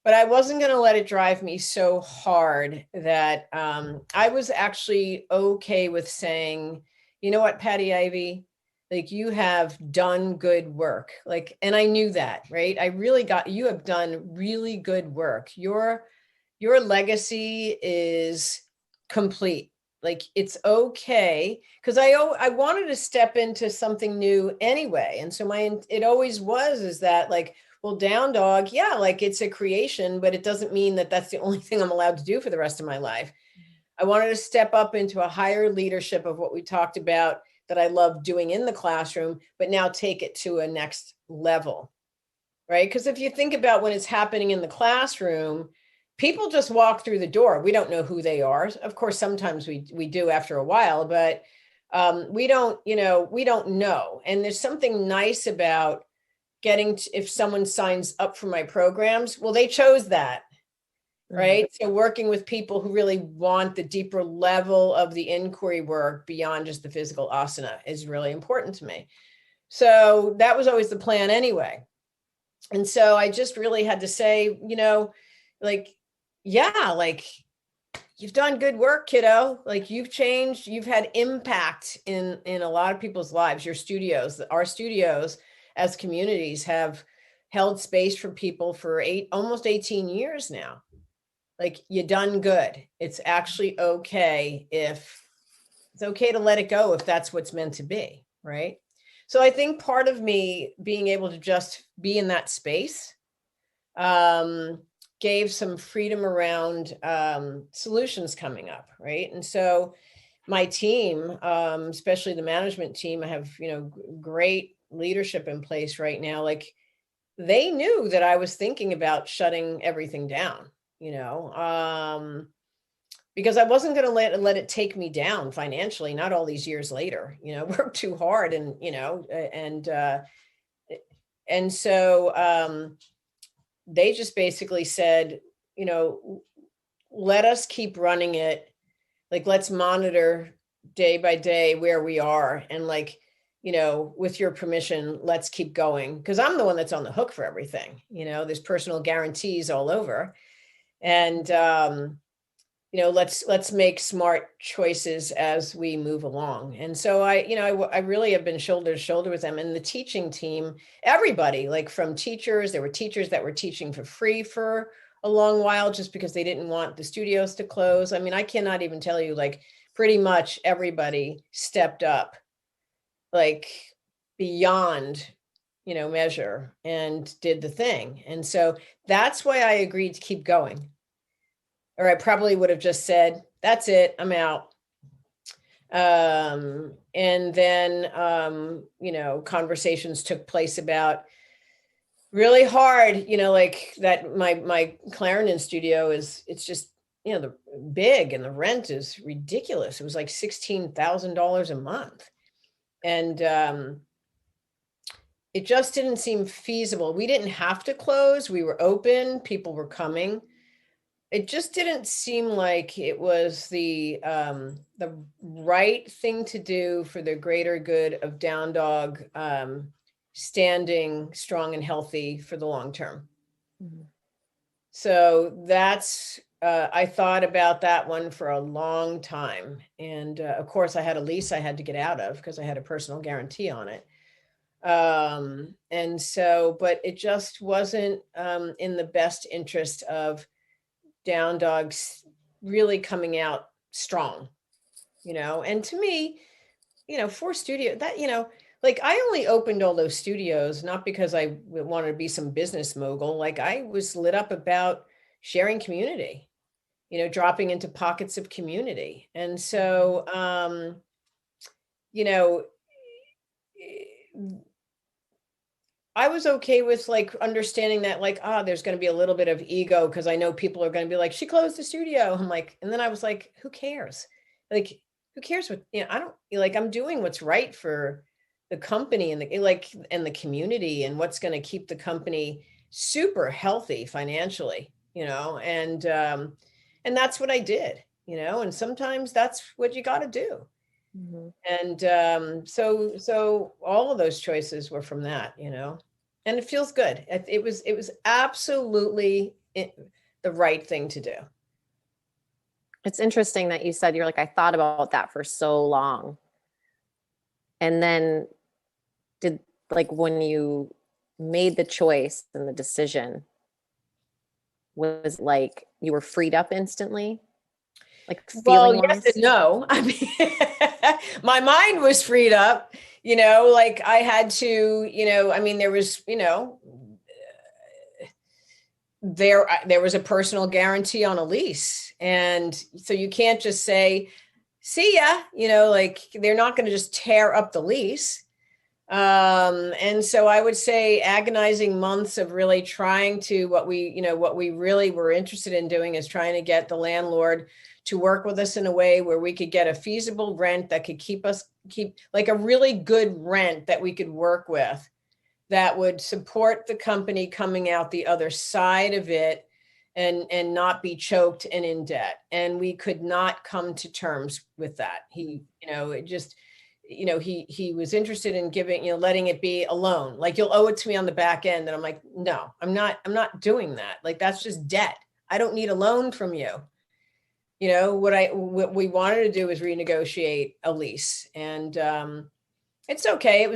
But I wasn't going to let it drive me so hard that I was actually okay with saying, you know what, Patty Ivey, like you have done good work. Like, and I knew that, right? You have done really good work. Your legacy is complete. Like it's okay. Cause I wanted to step into something new anyway. And so it always was, is that like, well, down dog, yeah, like it's a creation, but it doesn't mean that that's the only thing I'm allowed to do for the rest of my life. I wanted to step up into a higher leadership of what we talked about that I love doing in the classroom, but now take it to a next level, right? Because if you think about when it's happening in the classroom, people just walk through the door. We don't know who they are. Of course, sometimes we do after a while, but we don't know. And there's something nice about if someone signs up for my programs, well, they chose that, right? Mm-hmm. So working with people who really want the deeper level of the inquiry work beyond just the physical asana is really important to me. So that was always the plan anyway. And so I just really had to say, like, yeah, like you've done good work, kiddo. Like you've changed, you've had impact in a lot of people's lives. Our studios as communities have held space for people for almost 18 years now. Like you done good. It's actually okay it's okay to let it go if that's what's meant to be, right? So I think part of me being able to just be in that space gave some freedom around solutions coming up, right? And so my team, especially the management team, I have, great leadership in place right now. Like they knew that I was thinking about shutting everything down, because I wasn't going to let it take me down financially, not all these years later, worked too hard and so they just basically said, let us keep running it. Like, let's monitor day by day where we are. And with your permission, let's keep going. Because I'm the one that's on the hook for everything. There's personal guarantees all over. And, let's make smart choices as we move along. And so I really have been shoulder to shoulder with them and the teaching team, everybody, like from teachers. There were teachers that were teaching for free for a long while just because they didn't want the studios to close. I mean, I cannot even tell you, like pretty much everybody stepped up like beyond, measure and did the thing. And so that's why I agreed to keep going. Or I probably would have just said, that's it, I'm out. And then, conversations took place about really hard, like that my Clarendon studio it's just, the big and the rent is ridiculous. It was like $16,000 a month. And it just didn't seem feasible. We didn't have to close. We were open. People were coming. It just didn't seem like it was the right thing to do for the greater good of Down Dog standing strong and healthy for the long term. Mm-hmm. So that's, I thought about that one for a long time. And of course I had a lease I had to get out of because I had a personal guarantee on it. And so, but it just wasn't in the best interest of Down Dogs really coming out strong, and to me, 4 studio that, like I only opened all those studios, not because I wanted to be some business mogul. Like I was lit up about sharing community, dropping into pockets of community. And so, I was okay with like understanding that like, there's going to be a little bit of ego because I know people are going to be like, she closed the studio. I'm like, and then I was like, who cares? Like, who cares what, I don't like, I'm doing what's right for the company and the community and what's going to keep the company super healthy financially, and that's what I did, and sometimes that's what you got to do. Mm-hmm. And so all of those choices were from that, and it feels good. It was absolutely the right thing to do. It's interesting that you said you're like, I thought about that for so long. And then when you made the choice and the decision, was like you were freed up instantly? Like feeling yes and no. I mean, my mind was freed up, like I had to, there was, there was a personal guarantee on a lease. And so you can't just say, see ya, like they're not going to just tear up the lease. And so I would say agonizing months of really trying to, what we really were interested in doing is trying to get the landlord to work with us in a way where we could get a feasible rent that could keep like a really good rent that we could work with, that would support the company coming out the other side of it and not be choked and in debt. And we could not come to terms with that. He was interested in giving, letting it be a loan. Like, you'll owe it to me on the back end. And I'm like, no, I'm not doing that. Like, that's just debt. I don't need a loan from you. What we wanted to do was renegotiate a lease, and it's okay. It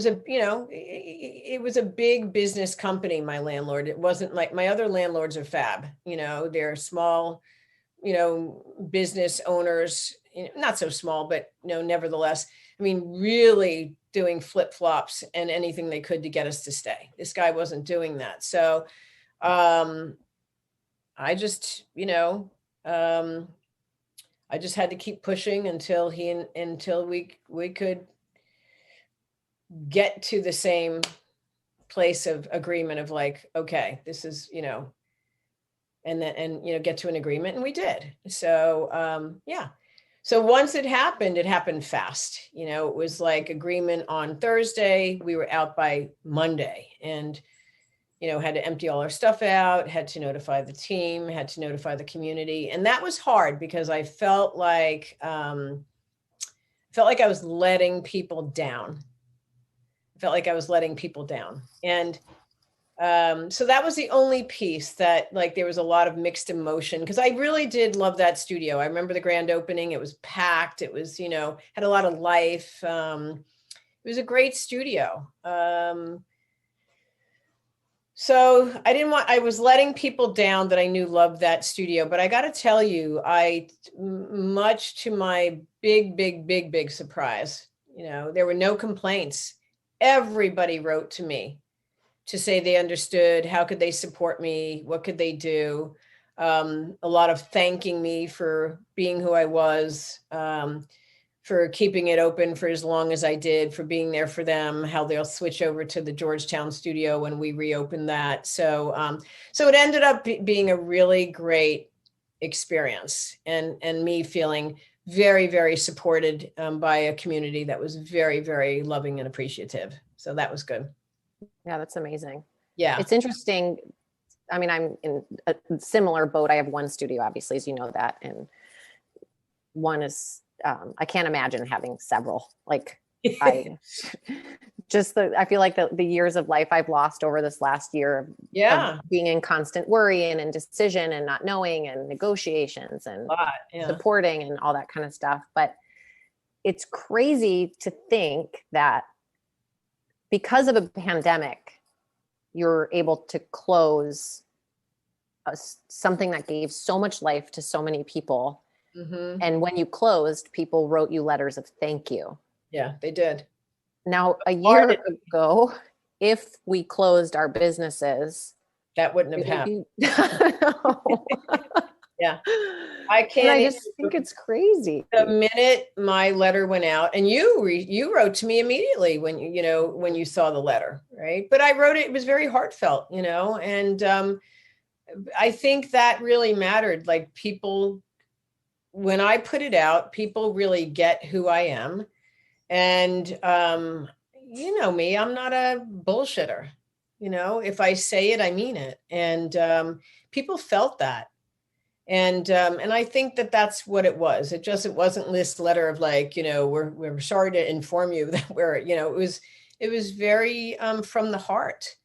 was a big business company, my landlord. It wasn't like my other landlords are fab. They're small, business owners, not so small, but nevertheless, I mean, really doing flip-flops and anything they could to get us to stay. This guy wasn't doing that. So I just had to keep pushing until we could get to the same place of agreement of like, okay, this is, and get to an agreement, and we did. So, yeah. So once it happened fast. It was like agreement on Thursday. We were out by Monday, and, had to empty all our stuff out, had to notify the team, had to notify the community. And that was hard because I felt like I was letting people down. And so that was the only piece that, like, there was a lot of mixed emotion, because I really did love that studio. I remember the grand opening. It was packed. It was, had a lot of life. It was a great studio. So I was letting people down that I knew loved that studio. But I got to tell you, much to my big surprise, there were no complaints. Everybody wrote to me to say they understood. How could they support me? What could they do? A lot of thanking me for being who I was, for keeping it open for as long as I did, for being there for them, how they'll switch over to the Georgetown studio when we reopen that. So, so it ended up being a really great experience, and me feeling very, very supported by a community that was very, very loving and appreciative. So that was good. Yeah, that's amazing. Yeah. It's interesting. I mean, I'm in a similar boat. I have one studio, obviously, as you know that. And one is, I can't imagine having several. Like, I feel like the years of life I've lost over this last year of being in constant worry and indecision and not knowing and negotiations and supporting and all that kind of stuff. But it's crazy to think that because of a pandemic, you're able to close something that gave so much life to so many people. Mm-hmm. And when you closed, people wrote you letters of thank you. Yeah, they did. Now, a year ago, if we closed our businesses, that wouldn't have happened. Yeah. I just think it's crazy. The minute my letter went out, and you wrote to me immediately when you saw the letter, right? But I wrote it was very heartfelt, and I think that really mattered. Like, people, when I put it out, people really get who I am. And you know me, I'm not a bullshitter. If I say it, I mean it. And people felt that. And I think that that's what it was. It wasn't this letter of like, we're sorry to inform you that it was very from the heart,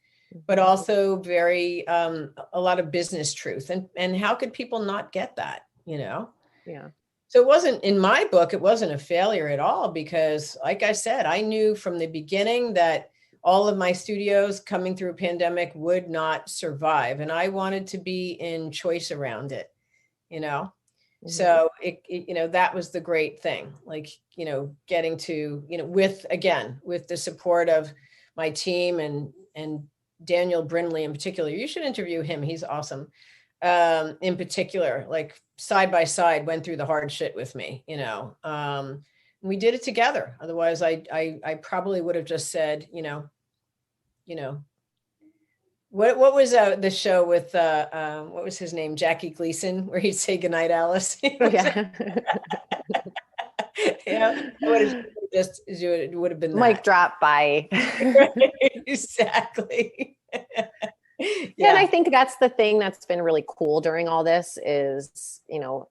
but also very a lot of business truth. And how could people not get that, Yeah. So it wasn't, in my book, it wasn't a failure at all, because like I said, I knew from the beginning that all of my studios coming through a pandemic would not survive. And I wanted to be in choice around it. Mm-hmm. So it that was the great thing, like, getting to, with the support of my team and Daniel Brindley in particular. You should interview him. He's awesome. In particular, like side by side, went through the hard shit with me, we did it together. Otherwise I probably would have just said, what was the show with what was his name? Jackie Gleason, where he'd say goodnight, Alice. Yeah. It would have been that. Mic drop by. Exactly. Yeah. And I think that's the thing that's been really cool during all this is,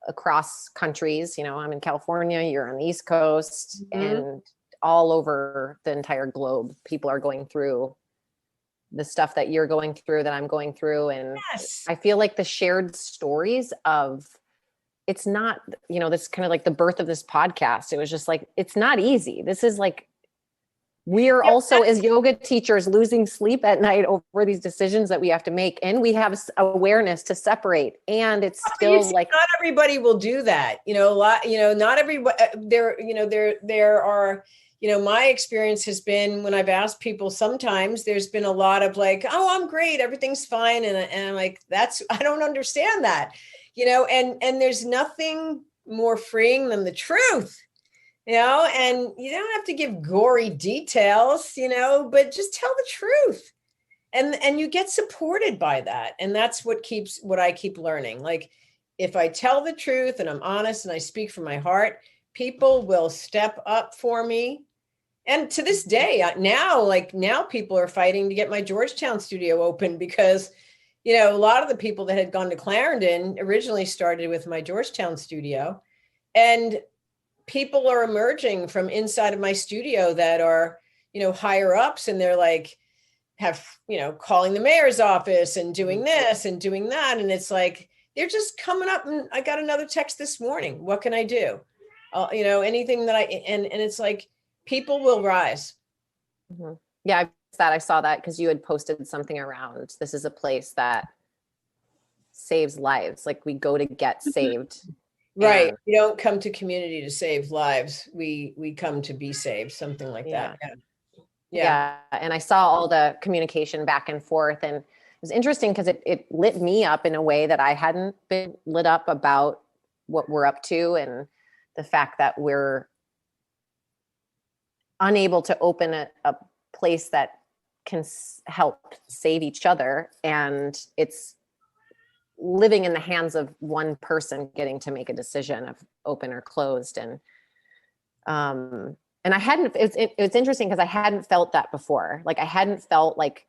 across countries, I'm in California, you're on the East Coast, and all over the entire globe, people are going through the stuff that you're going through, that I'm going through. And yes. I feel like the shared stories of, it's not, this is kind of like the birth of this podcast. It was just like, it's not easy. This is like, we're also as yoga teachers losing sleep at night over these decisions that we have to make. And we have awareness to separate. And it's still like, not everybody will do that. Not everybody there are, my experience has been when I've asked people, sometimes there's been a lot of like, oh, I'm great. Everything's fine. And I'm like, I don't understand that, and there's nothing more freeing than the truth. And you don't have to give gory details, but just tell the truth. And you get supported by that. And that's what I keep learning. Like, if I tell the truth and I'm honest and I speak from my heart, people will step up for me. And to this day, now people are fighting to get my Georgetown studio open because, a lot of the people that had gone to Clarendon originally started with my Georgetown studio. And people are emerging from inside of my studio that are, higher ups, and they're like, calling the mayor's office and doing this and doing that. And it's like, they're just coming up, and I got another text this morning. What can I do? Anything that and it's like, people will rise. Mm-hmm. Yeah, I saw that because you had posted something around, this is a place that saves lives. Like, we go to get saved. Right. We don't come to community to save lives. We come to be saved, something like that. Yeah. And I saw all the communication back and forth, and it was interesting because it lit me up in a way that I hadn't been lit up about what we're up to, and the fact that we're unable to open a place that can help save each other. And it's living in the hands of one person getting to make a decision of open or closed. And I hadn't, it's interesting because I hadn't felt that before. Like, I hadn't felt like,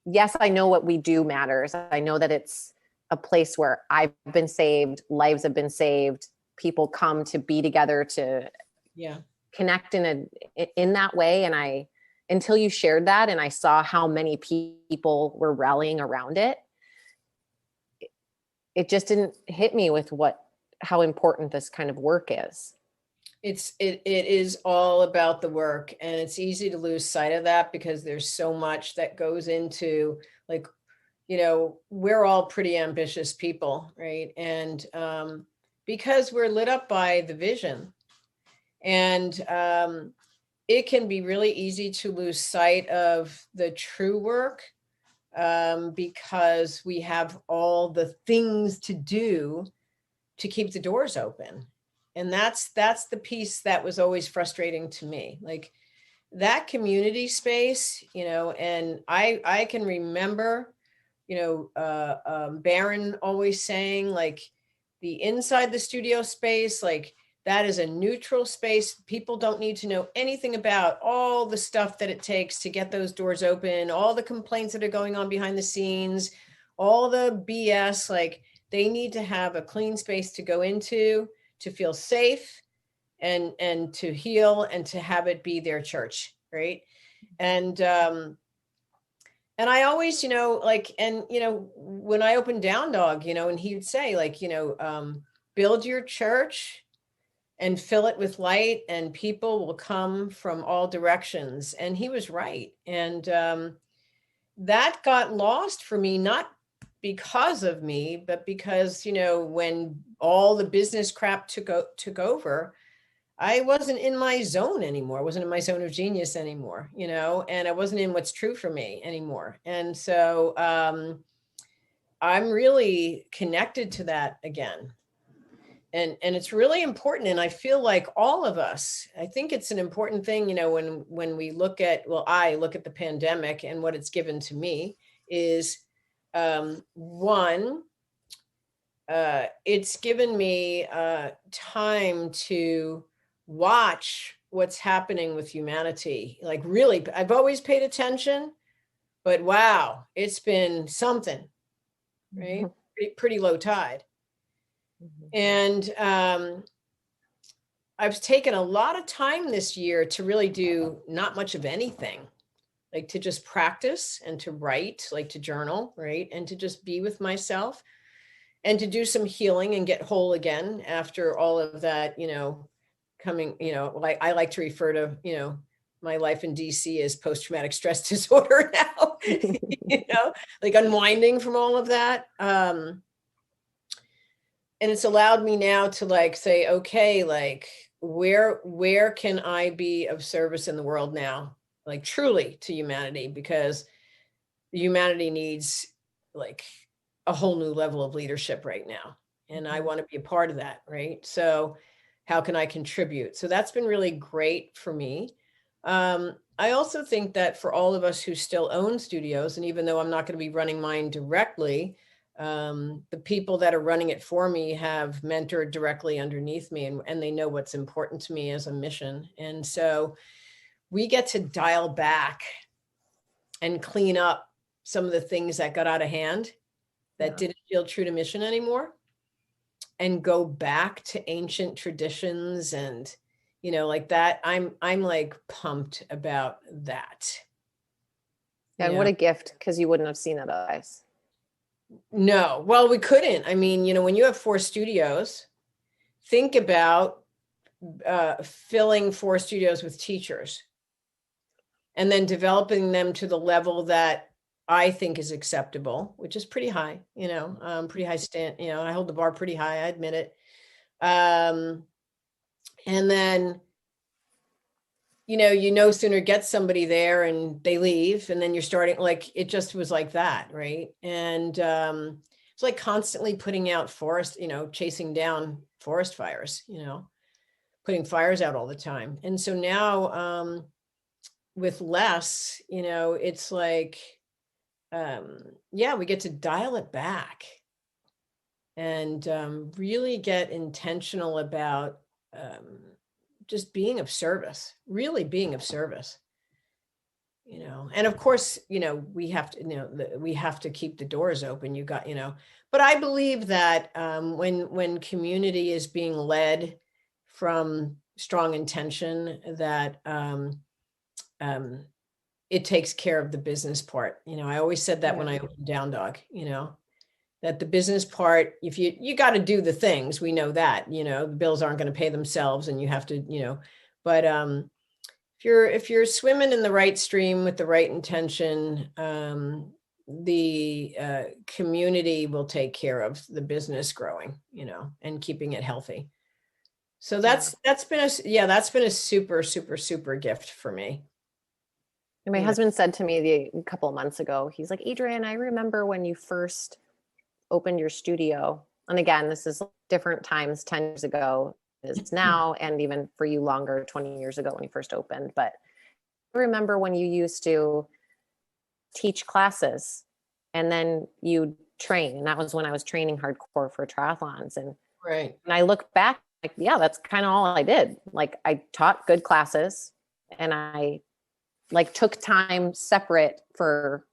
yes, I know what we do matters. I know that it's a place where I've been saved, lives have been saved, people come to be together to connect in that way. And until you shared that and I saw how many people were rallying around it, it just didn't hit me with how important this kind of work is. It is all about the work, and it's easy to lose sight of that because there's so much that goes into, like, we're all pretty ambitious people, right? And because we're lit up by the vision, and it can be really easy to lose sight of the true work because we have all the things to do to keep the doors open. And that's the piece that was always frustrating to me. Like, that community space, and I can remember, Baron always saying, like, the inside the studio space, like, that is a neutral space. People don't need to know anything about all the stuff that it takes to get those doors open, all the complaints that are going on behind the scenes, all the BS. Like, they need to have a clean space to go into, to feel safe and to heal and to have it be their church. Right. And I always, when I opened Down Dog, and he would say, like, build your church and fill it with light, and people will come from all directions. And he was right. And that got lost for me, not because of me, but because, when all the business crap took over, I wasn't in my zone anymore. I wasn't in my zone of genius anymore, and I wasn't in what's true for me anymore. And so I'm really connected to that again. And it's really important. And I feel like all of us, I think it's an important thing, when we look at, I look at the pandemic and what it's given to me is one, it's given me time to watch what's happening with humanity. Like really, I've always paid attention, but wow, it's been something, right? Mm-hmm. Pretty low tide. Mm-hmm. And I've taken a lot of time this year to really do not much of anything, like to just practice and to write, like to journal, right? And to just be with myself and to do some healing and get whole again after all of that, coming, like I like to refer to, my life in DC as post-traumatic stress disorder now, like unwinding from all of that. And it's allowed me now to like say, okay, like where can I be of service in the world now? Like truly to humanity, because humanity needs like a whole new level of leadership right now. And I want to be a part of that, right? So how can I contribute? So that's been really great for me. I also think that for all of us who still own studios, and even though I'm not going to be running mine directly, the people that are running it for me have mentored directly underneath me, and they know what's important to me as a mission. And so we get to dial back and clean up some of the things that got out of hand that didn't feel true to mission anymore, and go back to ancient traditions and, like that. I'm like pumped about that. And what a gift, because you wouldn't have seen it otherwise. No, well, we couldn't. I mean, when you have 4 studios, think about filling 4 studios with teachers and then developing them to the level that I think is acceptable, which is pretty high, pretty high stand, I hold the bar pretty high, I admit it. And then, you no sooner get somebody there and they leave, and then you're starting, like, it just was like that. Right. And it's like constantly putting out forest, chasing down forest fires, putting fires out all the time. And so now with less, it's like, we get to dial it back and really get intentional about just being of service, really being of service, and of course, we have to, we have to keep the doors open. But I believe that when community is being led from strong intention, that it takes care of the business part. I always said that when I opened Down Dog, that the business part, if you got to do the things, we know that, the bills aren't going to pay themselves, and you have to, but if you're swimming in the right stream with the right intention, the community will take care of the business growing, and keeping it healthy. So that's been a super, super, super gift for me. And my husband said to me a couple of months ago, he's like, Adrienne, I remember when you first opened your studio. And again, this is different times 10 years ago is now, and even for you longer, 20 years ago when you first opened. But I remember when you used to teach classes and then you train. And that was when I was training hardcore for triathlons. And right. And I look back, like, yeah, that's kind of all I did. Like, I taught good classes, and I like took time separate for,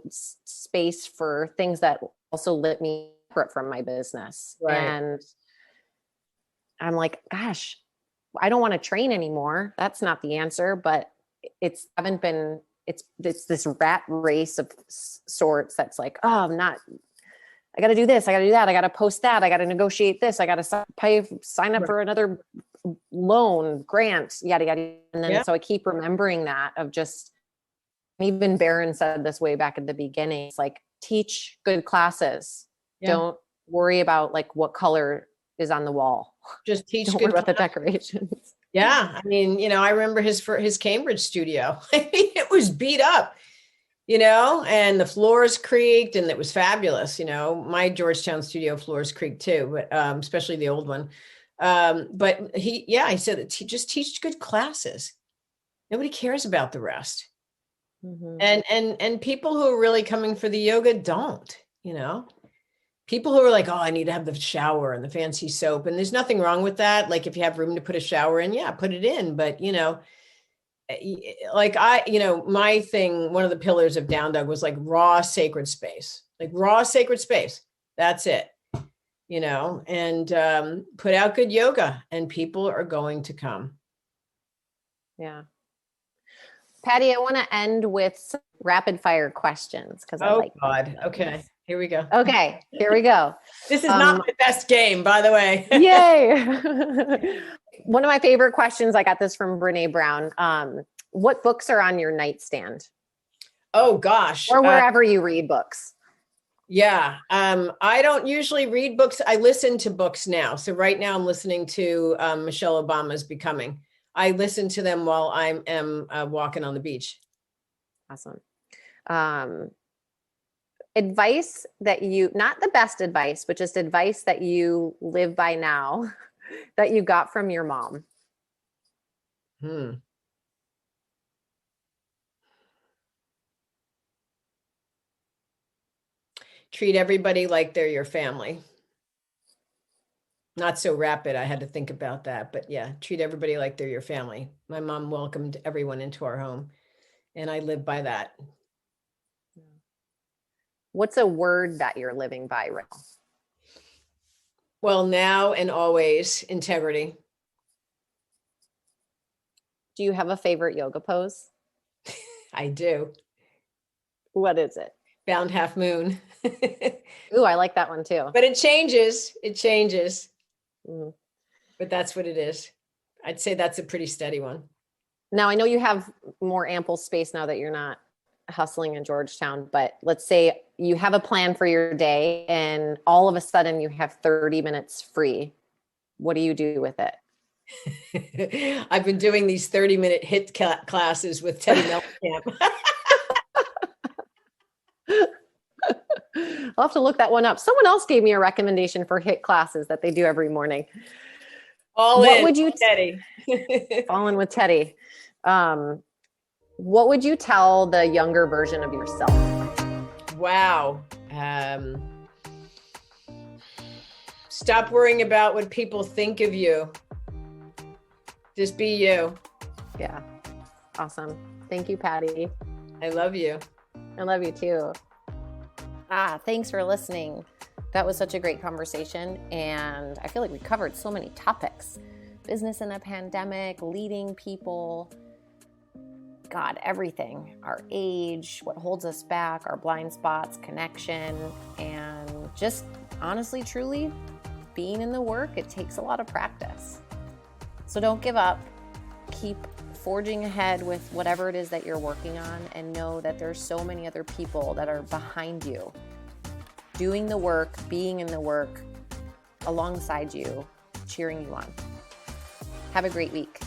space for things that also lit me separate from my business. Right. And I'm like, gosh, I don't want to train anymore. That's not the answer, but it's this rat race of sorts. That's like, oh, I got to do this. I got to do that. I got to post that. I got to negotiate this. I got to sign up for another loan, grant, yada, yada. And then, so I keep remembering that of just, even Barron said this way back at the beginning. It's like, teach good classes. Don't worry about like what color is on the wall. just teach Don't good worry about the class. decorations. Yeah. I mean, I remember his Cambridge studio. It was beat up, and the floors creaked and it was fabulous. My Georgetown studio floors creaked too, but especially the old one. But he said that just teach good classes. Nobody cares about the rest. Mm-hmm. And people who are really coming for the yoga don't, people who are like, oh, I need to have the shower and the fancy soap. And there's nothing wrong with that. Like if you have room to put a shower in, yeah, put it in. But, like my thing, one of the pillars of Down Dog was like raw sacred space, That's it, and put out good yoga and people are going to come. Yeah. Patty, I want to end with some rapid fire questions because I like. Oh God. Okay. Here we go. Okay, here we go. This is not my best game, by the way. Yay. One of my favorite questions, I got this from Brene Brown. What books are on your nightstand? Oh gosh. Or wherever you read books. Yeah. I don't usually read books. I listen to books now. So right now I'm listening to Michelle Obama's Becoming. I listen to them while I am walking on the beach. Awesome. Advice that not the best advice, but just advice that you live by now that you got from your mom. Treat everybody like they're your family. Not so rapid. I had to think about that, but yeah, treat everybody like they're your family. My mom welcomed everyone into our home and I live by that. What's a word that you're living by right now? Well, now and always, integrity. Do you have a favorite yoga pose? I do. What is it? Bound half moon. Ooh, I like that one too. But it changes. Mm-hmm. But that's what it is. I'd say that's a pretty steady one. Now, I know you have more ample space now that you're not hustling in Georgetown, but let's say you have a plan for your day and all of a sudden you have 30 minutes free. What do you do with it? I've been doing these 30-minute HIIT classes with Teddy Mellencamp. I'll have to look that one up. Someone else gave me a recommendation for HIIT classes that they do every morning. What would you Teddy? All in with Teddy. What would you tell the younger version of yourself? Wow. Stop worrying about what people think of you. Just be you. Yeah. Awesome. Thank you, Patty. I love you. I love you too. Thanks for listening. That was such a great conversation. And I feel like we covered so many topics. Business in a pandemic, leading people, God, everything. Our age, what holds us back, our blind spots, connection, and just honestly, truly being in the work. It takes a lot of practice. So don't give up. Keep forging ahead with whatever it is that you're working on, and know that there's so many other people that are behind you, doing the work, being in the work alongside you, cheering you on. Have a great week.